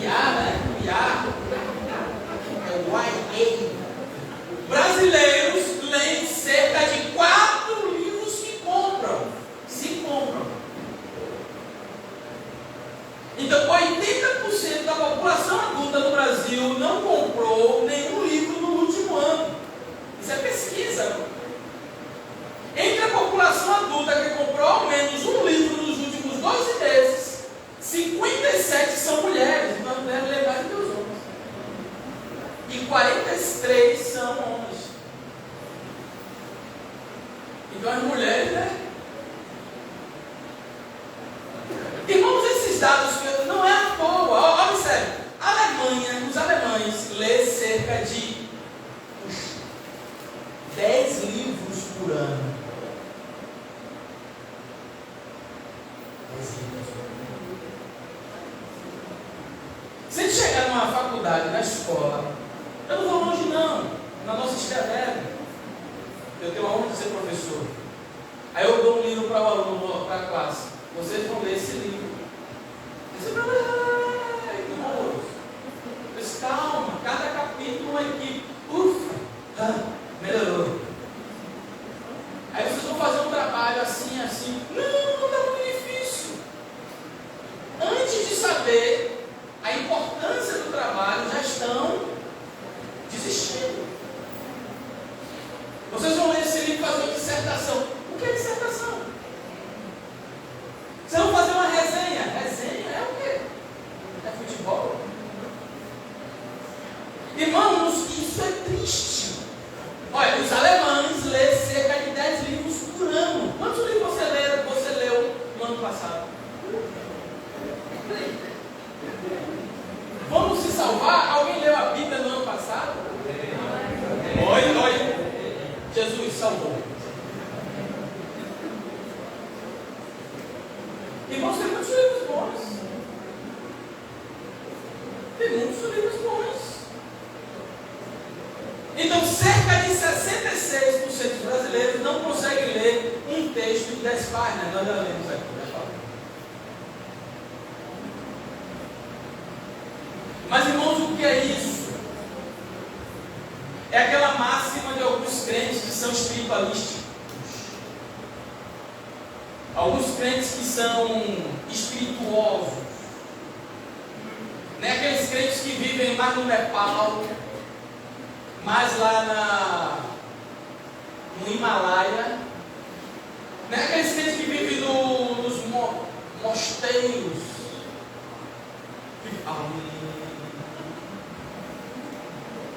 IA, né? IA. É YA. Brasileiros leem cerca de 4 livros que compram. Se compram. Então, 80% da população adulta no Brasil não comprou nenhum livro no último ano. Isso é pesquisa. Entre a população adulta que comprou ao menos um livro nos últimos 12 meses, 57 são mulheres. Então, as mulheres lêem mais do que os homens. E 43 são homens. Então, as mulheres, né? Irmãos, esses dados não é à toa. Observe, a Alemanha, os alemães lêem cerca de 10 livros por ano. 10 livros por ano. Se a gente chegar numa faculdade, na escola, eu não vou longe não, na nossa escrevera, eu tenho a honra de ser professor. Aí eu dou um livro para o aluno, para a classe. Vocês vão ler esse livro. Você vai ler, irmãos. Mas calma, cada capítulo uma equipe. Ufa, melhorou. Aí vocês vão fazer um trabalho assim, assim. Não está muito difícil. Antes de saber a importância do trabalho, já estão desistindo. Vocês vão ler esse livro e fazer uma dissertação. O que é dissertação? Vocês vão fazer uma resenha. Resenha é o quê? É futebol? Irmãos, isso é triste. Olha, os alemães lêem cerca de 10 livros por ano. Quantos livros você leu no ano passado? Vamos se salvar? Alguém leu a Bíblia no ano passado? Oi. Jesus salvou. Irmãos, tem muitos livros bons. Tem muitos livros bons. Então, cerca de 66% dos brasileiros não conseguem ler um texto de 10 páginas. Nós já lemos aqui, né? Mas, irmãos, o que é isso? É aquela máxima de alguns crentes que são espiritualísticos. Alguns crentes que são espirituosos. Não é aqueles crentes que vivem mais no Nepal, mais lá no Himalaia. Não é aqueles crentes que vivem nos mosteiros.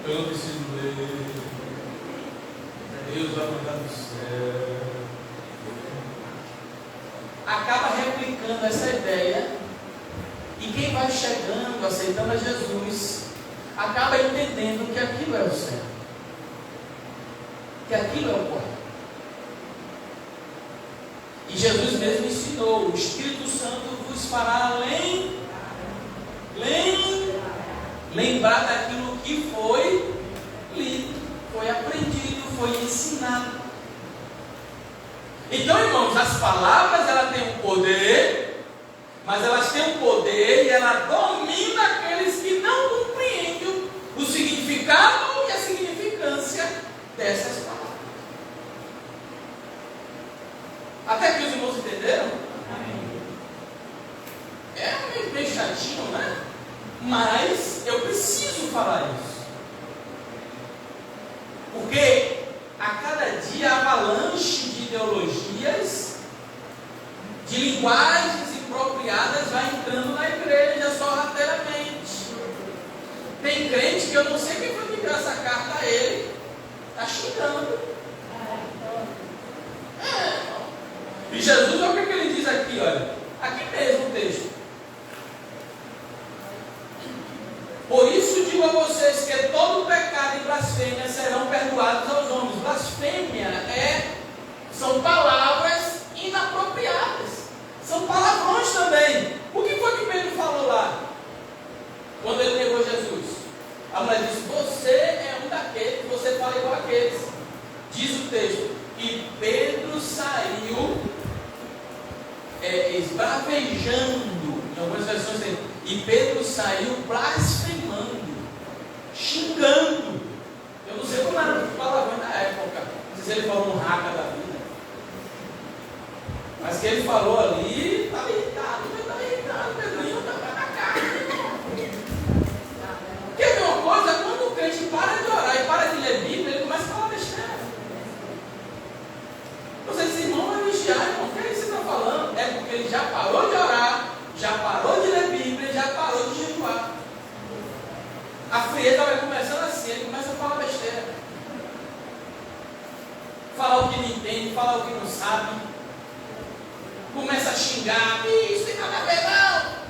Eu não preciso ler. Deus vai mandar do céu. Acaba replicando essa ideia. E quem vai chegando, aceitando a Jesus, acaba entendendo que aquilo é o certo. Que aquilo é o correto. E Jesus mesmo ensinou: o Espírito Santo vos fará lembrar daquilo que foi lido, foi aprendido, foi ensinado. Então, irmãos, as palavras, elas têm um poder, mas elas têm um poder e ela domina aqueles que não compreendem o significado e a significância dessas palavras. Até que os irmãos entenderam? É meio chatinho, né? Mas eu preciso falar isso. Porque a cada dia a avalanche de ideologias, de linguagens impropriadas vai entrando na igreja sorrateiramente. Tem crente que eu não sei quem foi que deu essa carta a ele, está xingando. E Jesus, olha o que ele diz aqui, olha. Aqui mesmo o texto. Por isso isso digo a vocês que todo pecado e blasfêmia serão perdoados aos homens. Blasfêmia são palavras inapropriadas. São palavrões também. O que foi que Pedro falou lá? Quando ele negou Jesus. A mulher disse: você é um daqueles, você fala igual aqueles. Diz o texto: e Pedro saiu esbravejando. Em algumas versões tem: e Pedro saiu blasfemando, xingando. Eu não sei como era o palavrão na época. Não sei se ele falou um raca da vida. Mas que ele falou ali, estava irritado, Pedrinho estava na cara. Quer ver uma coisa? Quando o crente para de orar e para de ler Bíblia, ele começa a falar besteira. Você diz: irmão, vai vigiar, irmão, o que é isso que você está falando? É porque ele já parou de orar, já parou de ler Bíblia, já parou de jejuar. A frieza vai começando assim, ele começa a falar besteira. Falar o que não entende, falar o que não sabe. Começa a xingar: isso tem nada a ver não.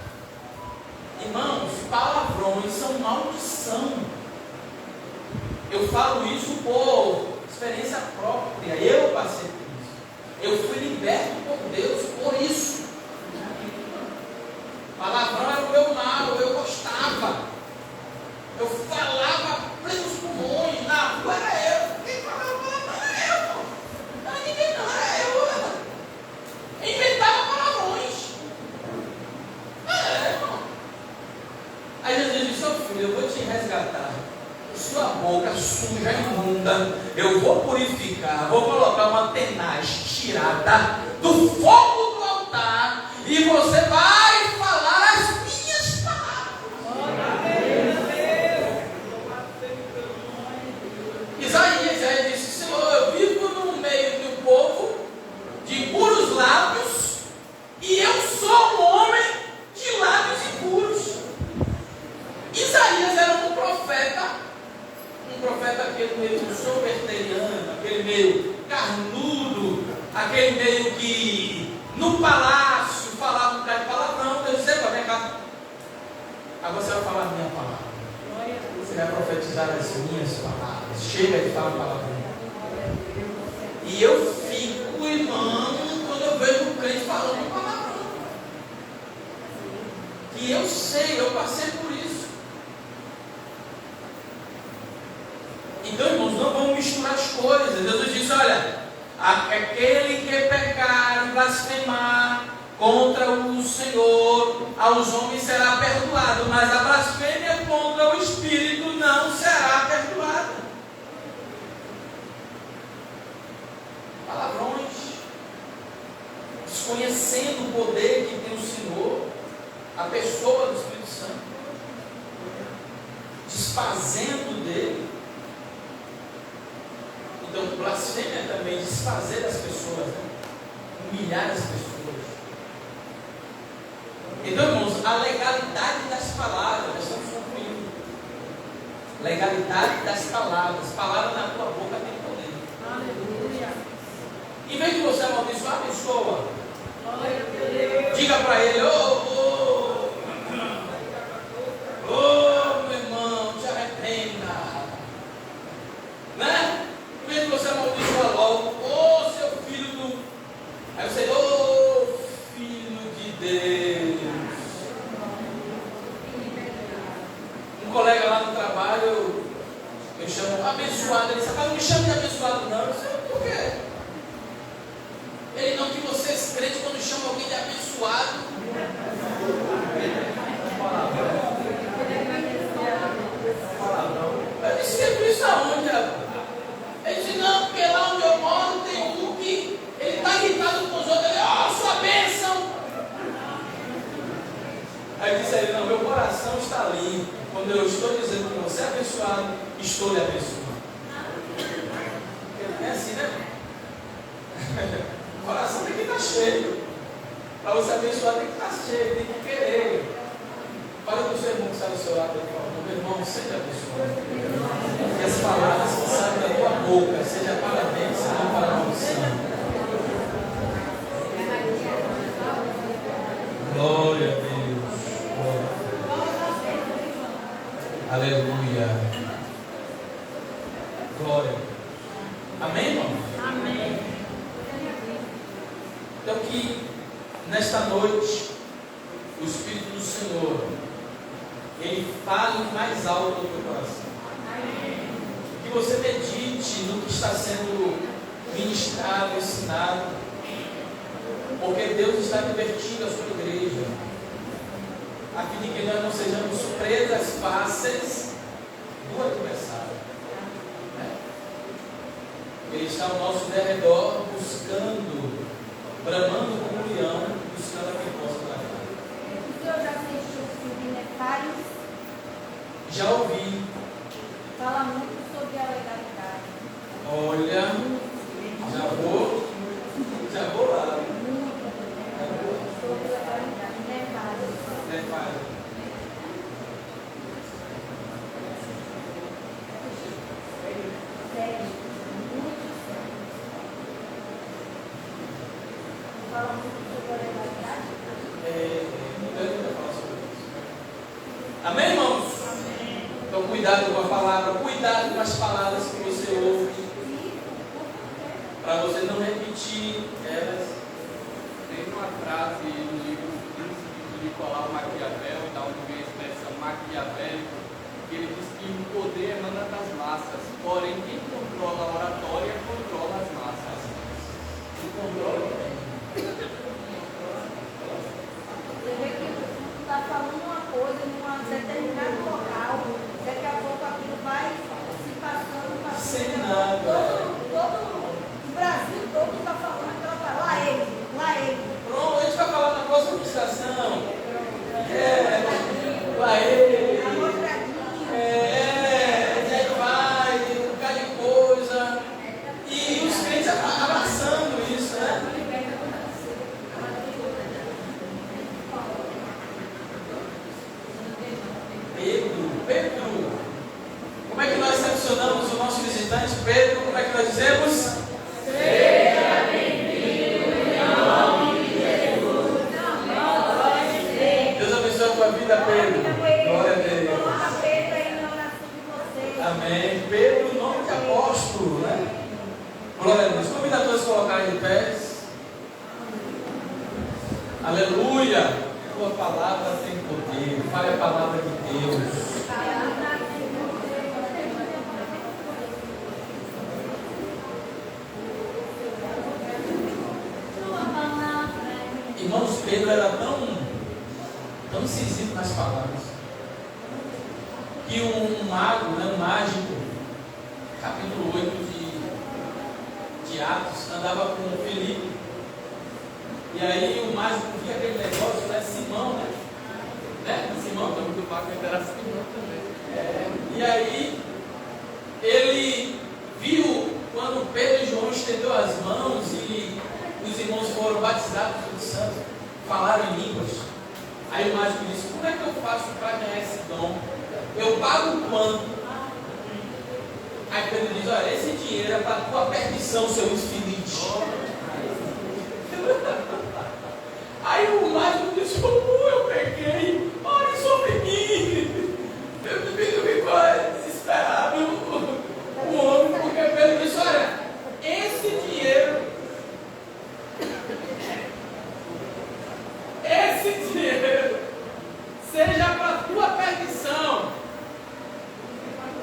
Irmãos, palavrões são maldição. Eu falo isso por experiência própria. Eu passei por isso. Eu fui liberto por Deus por isso. Palavrão era o meu mal, eu gostava. Eu falava plenos pulmões, na rua era eu. Quem falava palavrão era eu. Não era ninguém, não era eu. Inventava palavrões. Irmão. Aí Jesus disse: seu filho, eu vou te resgatar. Sua boca suja, imunda, eu vou purificar, vou colocar uma tenaz tirada do fogo do altar e você vai falar as minhas palavras. Isaías disse: Senhor, eu vivo no meio de um povo de puros lábios e eu sou um homem de lábios impuros. Isaías era um profeta aquele meio soberteriano, aquele meio carnudo, aquele meio que no palácio falava um bocado de palavrão. Deus disse: vem cá, agora você vai falar a minha palavra, você vai profetizar as minhas palavras, chega de falar palavrão. E eu fico, irmão, quando eu vejo um crente falando palavrão, que eu sei, eu passei por isso. Então, irmãos, não vamos misturar as coisas. Jesus disse: olha, aquele que pecar e blasfemar contra o Senhor, aos homens será perdoado, mas a blasfêmia contra o Espírito não será perdoada. Palavrões, desconhecendo o poder que tem o Senhor, a pessoa do Espírito Santo, desfazendo dele. Então, blasfêmia é também desfazer das pessoas, né? Humilhar as pessoas. Então, irmãos, a legalidade das palavras, nós estamos concluindo. Legalidade das palavras. Palavra na tua boca tem poder. Aleluia. Em vez de você amaldiçoar a pessoa, diga para ele: meu irmão, te arrependa. Né? Em vez de você amaldiçoar logo: seu filho do. Aí você: filho de Deus. Um colega lá no trabalho, eu chamo abençoado. Ele disse: não me chame de abençoado, não. Eu sei por quê. Ele não, que vocês crentes, quando chamam alguém de abençoado, eu disse: sempre isso aonde, rapaz? Ele disse: não, porque lá onde eu moro tem um que ele está irritado com os outros. Ele: sua bênção. Aí disse ele: não, meu coração está limpo. Quando eu estou dizendo que você é abençoado, estou lhe abençoando. É assim, né? O coração tem que estar cheio. Para você abençoar, tem que estar cheio, tem que querer. Fala com o seu irmão que está do seu lado e fala: meu irmão, seja abençoado. Que as palavras que saem da tua boca sejam para bênção e não para maldição. Glória a Deus. Glória a Deus. Aleluia. Glória. Amém, irmão? Amém. Então que nesta noite o Espírito do Senhor Ele fale mais alto no teu coração. Que você medite no que está sendo ministrado, ensinado, porque Deus está divertindo a sua igreja, a fim de que nós não sejamos presas fáceis do adversário. Ele está ao nosso derredor buscando, bramando como um leão, buscando a quem possa dar. O senhor já assistiu o filme Nectários? Já ouvi. Fala muito sobre a legalidade. Olha, já vou lá. Sobre legalidade. Nectários. Sério. Fala muito sobre a legalidade. Amém, irmãos? Então cuidado com a palavra, cuidado com as palavras que você ouve, para você não repetir elas. Tem uma frase no livro de Nicolau Maquiavel, da onde vem a expressão maquiavélico, que ele diz que o poder emana das massas, porém quem controla a oratória controla as massas. O controle. Você vê que está falando uma coisa num determinado local, daqui a pouco aquilo vai se passando. Sem nada. Todo o Brasil todo está falando aquela palavra. Lá ele. Pronto, a gente vai falar na próxima ministração. Lá ele. Aí vai, um bocado de coisa. E os crentes abraçando isso, né? Pedro, como é que nós sancionamos o nosso visitante? Pedro, como é que nós dizemos? Seja bem-vindo em nome de Jesus. Deus abençoe a tua vida, Pedro. Glória a Deus. Coloca Pedro aí na oração de vocês. Amém. Pedro, nome de apóstolo, né? Glória a Deus. Convida a todos a colocarem de pés. Aleluia. Tua palavra tem poder. Fale a palavra de Deus. Irmãos, Pedro era tão incisivo nas palavras que um mago, um mágico, capítulo 8 de Atos, andava com Felipe. E aí o mágico via aquele negócio, né? Simão, né? Simão, O nome do mago era Simão também. E aí ele viu quando Pedro e João estendeu as mãos e os irmãos foram batizados do Espírito Santo, falaram em línguas. Aí o mágico disse: como é que eu faço para ganhar esse dom? Eu pago quanto? Aí Pedro diz: olha, esse dinheiro é para a tua perdição, seu infeliz. Aí o mágico disse: eu peguei, olha sobre mim. Eu ficou desesperado o homem, porque Pedro disse: olha, esse dinheiro seja para a tua perdição.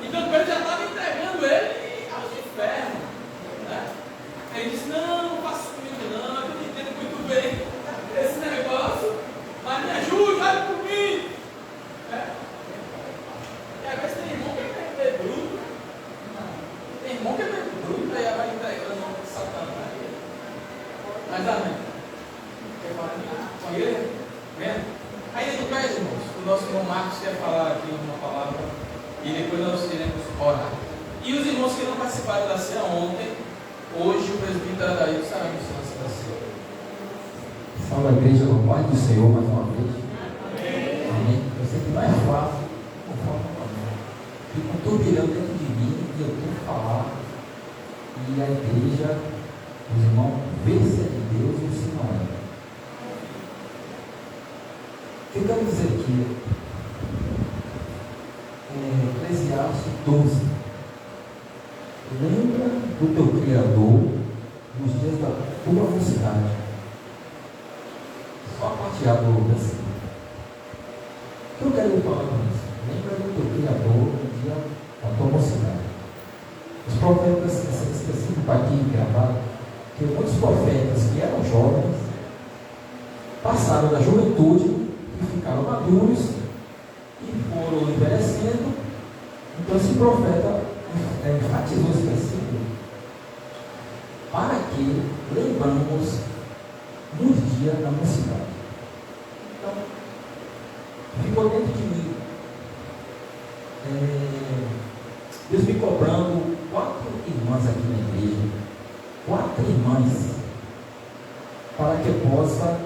Então Pedro já estava entregando ele aos infernos, né? Ele disse: não faça comigo não, eu entendo muito bem esse negócio, mas me ajude, olha por mim. E às vezes tem irmão que é meio bruto. Tem irmão que é meio bruto, aí vai entregando Satanás. Mas amém. Quer falar com a igreja? Vendo? Aí do pés, irmãos, o nosso irmão Marcos quer falar aqui uma palavra e depois nós iremos orar. E os irmãos que não participaram da ceia ontem, hoje o presbítero Adair estará ministrando essa ceia. Salve a igreja com a paz do Senhor mais uma vez. Amém. Eu sei que não é fácil, conforme o Senhor. Fica um turbilhão dentro de mim e eu tenho que falar. E a igreja, os irmãos, vê se é de Deus ou se não é. O que eu quero dizer aqui? Eclesiastes 12. Lembra do teu Criador nos dias da tua mocidade. Só a parte A do versículo. O que eu quero falar com isso? Lembra do teu Criador no dia da tua mocidade. Os profetas, esse específico aqui gravado, que muitos profetas que eram jovens passaram da juventude e ficaram maduros e foram envelhecendo. Então esse profeta enfatizou esse versículo para que lembramos nos dias da mocidade. Então, ficou dentro de mim Deus me cobrando 4 irmãs aqui na igreja, 4 irmãs, para que eu possa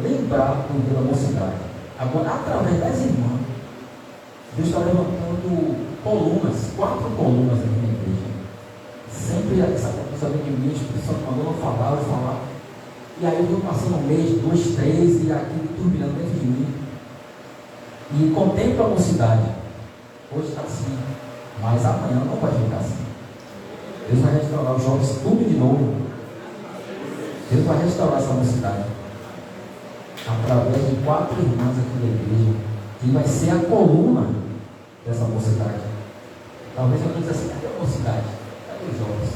lembrar do dia da mocidade. Agora, através das irmãs, Deus está levantando colunas, 4 colunas aqui na igreja. Sempre essa coisa de mim, a Espírito Santo mandou eu falar. E aí eu vou passando um mês, 2, 3, e aquilo turbilhando dentro de mim. E contemplo a mocidade. Hoje está assim, mas amanhã não vai ficar assim. Deus vai restaurar os jovens tudo de novo. Deus vai restaurar essa mocidade através de 4 irmãs aqui da igreja, que vai ser a coluna dessa mocidade. Talvez eu não diga assim, cadê a mocidade? Cadê os jovens?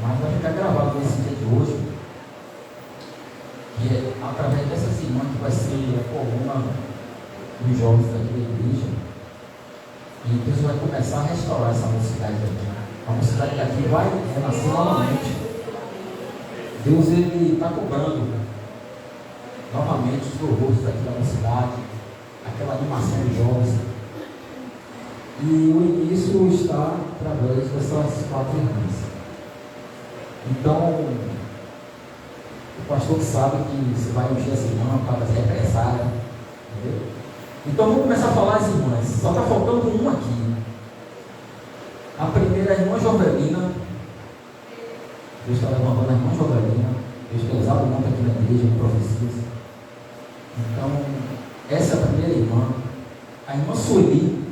Mas vai ficar gravado nesse dia de hoje, que é através dessas irmãs que vai ser a coluna dos jovens daqui da igreja. E Deus vai começar a restaurar essa mocidade daqui. A mocidade daqui vai renascer novamente. Deus está cobrando novamente os louvores daqui da mocidade, aquela animação de jovens. E o início está através dessas 4 irmãs. Então, o pastor sabe que você vai ungir essa irmã para ser repressada. Entendeu? Então vamos começar a falar as irmãs. Só está faltando uma aqui. A primeira é a irmã Jovelina. Deus está levantando a irmã Jovelina. Deus tem usado muito aqui na igreja, em profecias. Então, essa é a primeira irmã. A irmã Sueli.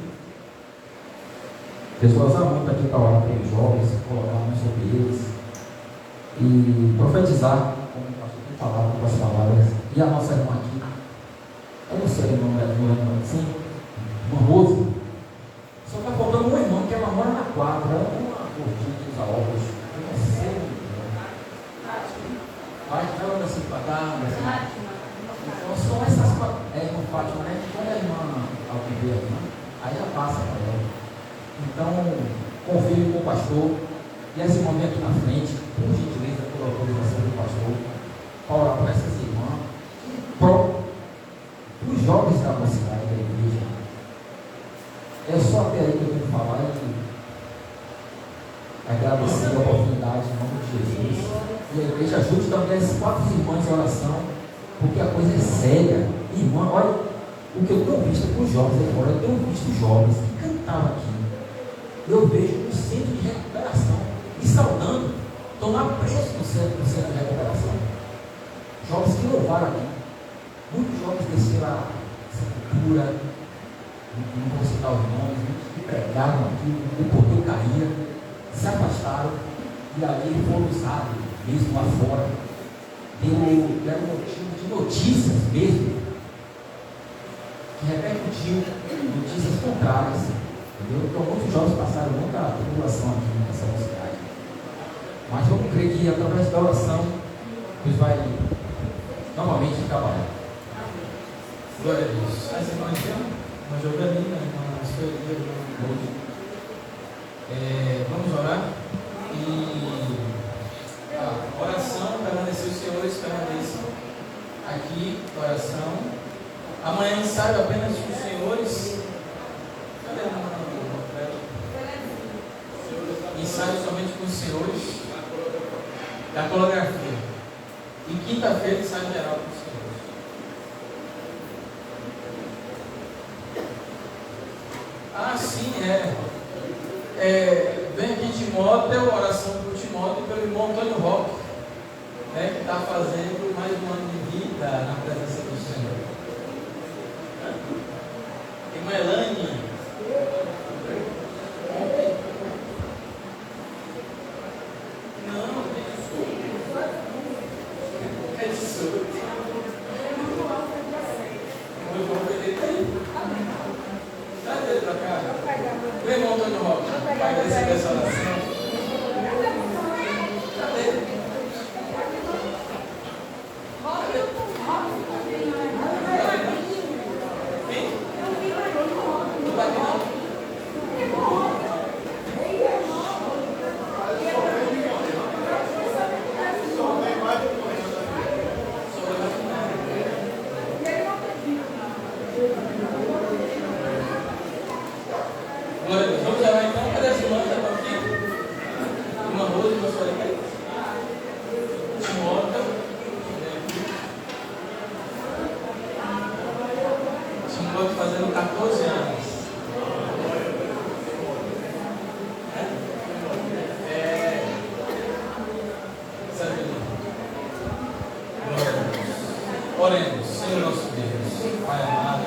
Deus vai usar muito aqui para orar para os jovens, colocar a mão sobre eles e profetizar, como o pastor tem falado com as palavras. E a nossa irmã aqui, eu não sei o nome dela, assim, irmã Rose. Só está faltando uma irmã que ela mora na quadra, ela tem uma gordinha de óculos, eu não sei. Fátima, ela anda assim para cá, então são essas 4. É a irmã Fátima, né? Quando a irmã Alquiveira, aí já passa para ela. Então, confie com o pastor. E esse irmão vem aqui na frente, por gentileza, pela autorização do pastor, para orar por essas irmãs e para os jovens da mocidade da igreja. É só até aí que eu tenho que falar e agradecer a oportunidade em nome de Jesus. E a igreja ajude também essas 4 irmãs em oração, porque a coisa é séria. Irmã, olha o que eu tenho visto com os jovens aí fora. Eu tenho visto jovens que cantavam aqui. Eu vejo um centro de recuperação me saudando, estão lá presos no centro de recuperação. Jovens que louvaram aqui, muitos jovens desceram a sepultura, não vou citar os nomes, muitos que pregaram aqui, o portão caía, se afastaram e ali foram usados, mesmo lá fora. Deram motivo de notícias mesmo, que repercutiu notícias contrárias. Entendeu? Então, muitos jovens passaram muita tribulação aqui nessa mocidade. Mas vamos crer que através da oração, Deus vai novamente trabalhar. Glória a Deus. As irmãs viram? Uma Jovelina, uma Sueli, vamos orar. E a oração, permanecer os senhores, permaneçam aqui, oração. Amanhã ensaio apenas com os senhores. Cadê a irmã? Ensaio somente com os senhores da coreografia. E quinta-feira ensaio geral com os senhores. Ah, sim, vem aqui Timóteo, oração por Timóteo pelo irmão Antônio Roque, que está fazendo mais um ano de vida na presença do Senhor. Irmã Elane, Vai receber essa oração. Glória a Deus. Vamos orar então. Cadê as irmãs? Estão aqui? Irmã Rosa, irmã Soledade. Timóteo. Timóteo fazendo 14 anos. Oremos, Senhor nosso Deus, Pai amado,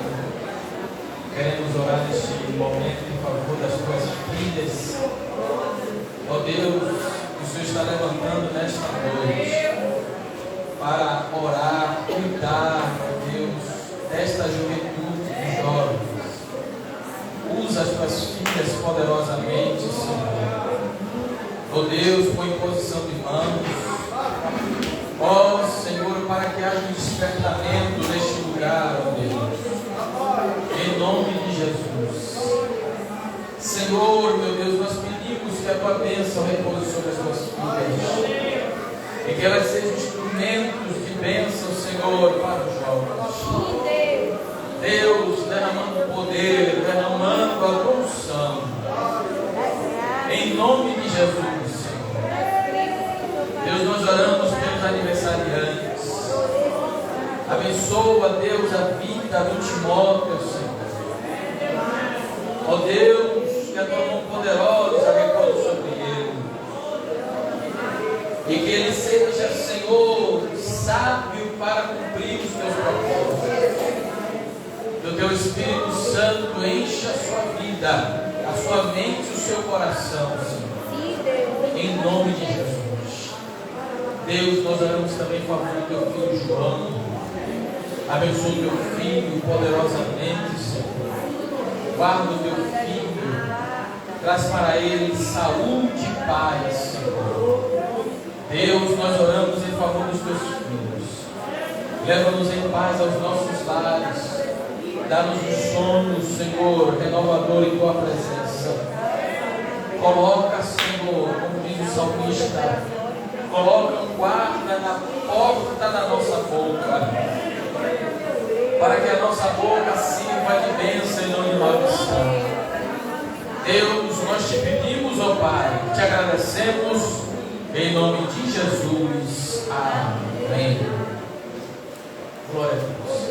queremos orar neste momento em favor das tuas filhas. Ó Deus, o Senhor está levantando nesta noite para orar, cuidar, ó Deus, desta juventude de jovens. Usa as tuas filhas poderosamente, Senhor. Ó Deus, põe em posição de mãos. Ó Senhor, para que haja um despertamento neste lugar, ó Deus, em nome de Jesus. Senhor, meu Deus, nós pedimos que a tua bênção repouse sobre as tuas filhas e que elas sejam instrumentos de bênção, Senhor, para os jovens. Deus, derramando poder, derramando a unção, em nome de Jesus. Deus, nós oramos pelos aniversariantes. Abençoa, Deus, a vida do Timóteo, Senhor. Ó Deus, que a tua mão poderosa repouse sobre ele. E que ele seja, Senhor, sábio para cumprir os teus propósitos. Que o teu Espírito Santo encha a sua vida, a sua mente e o seu coração, Senhor. Em nome de Jesus. Deus, nós oramos também em favor do teu filho João. Abençoa o teu filho poderosamente, Senhor. Guarda o teu filho. Traz para ele saúde e paz, Senhor. Deus, nós oramos em favor dos teus filhos. Leva-nos em paz aos nossos lares. Dá-nos um sono, Senhor, renovador em tua presença. Coloca, Senhor, como diz o salmista, coloca um guarda na porta da nossa boca, para que a nossa boca sirva de bênção e não de maldição. Deus, nós te pedimos, ó Pai, te agradecemos, em nome de Jesus. Amém. Glória a Deus.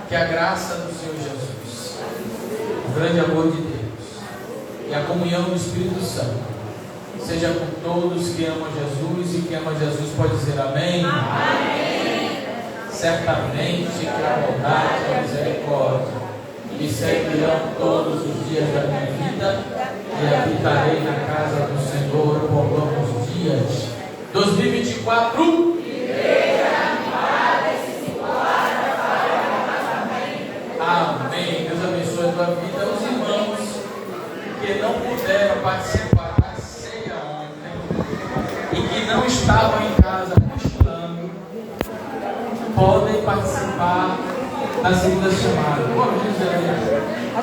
Que a graça do Senhor Jesus, o grande amor de Deus e a comunhão do Espírito Santo seja com todos que amam Jesus, e que ama Jesus pode dizer amém. Amém. Certamente que a bondade e a misericórdia me seguirão todos os dias da minha vida, e habitarei na casa do Senhor por longos dias. 2024. Amém. Deus abençoe a tua vida. Os irmãos que não puderam participar da ceia ontem e que não estavam em casa cochilando, podem participar da segunda chamada. Como diz a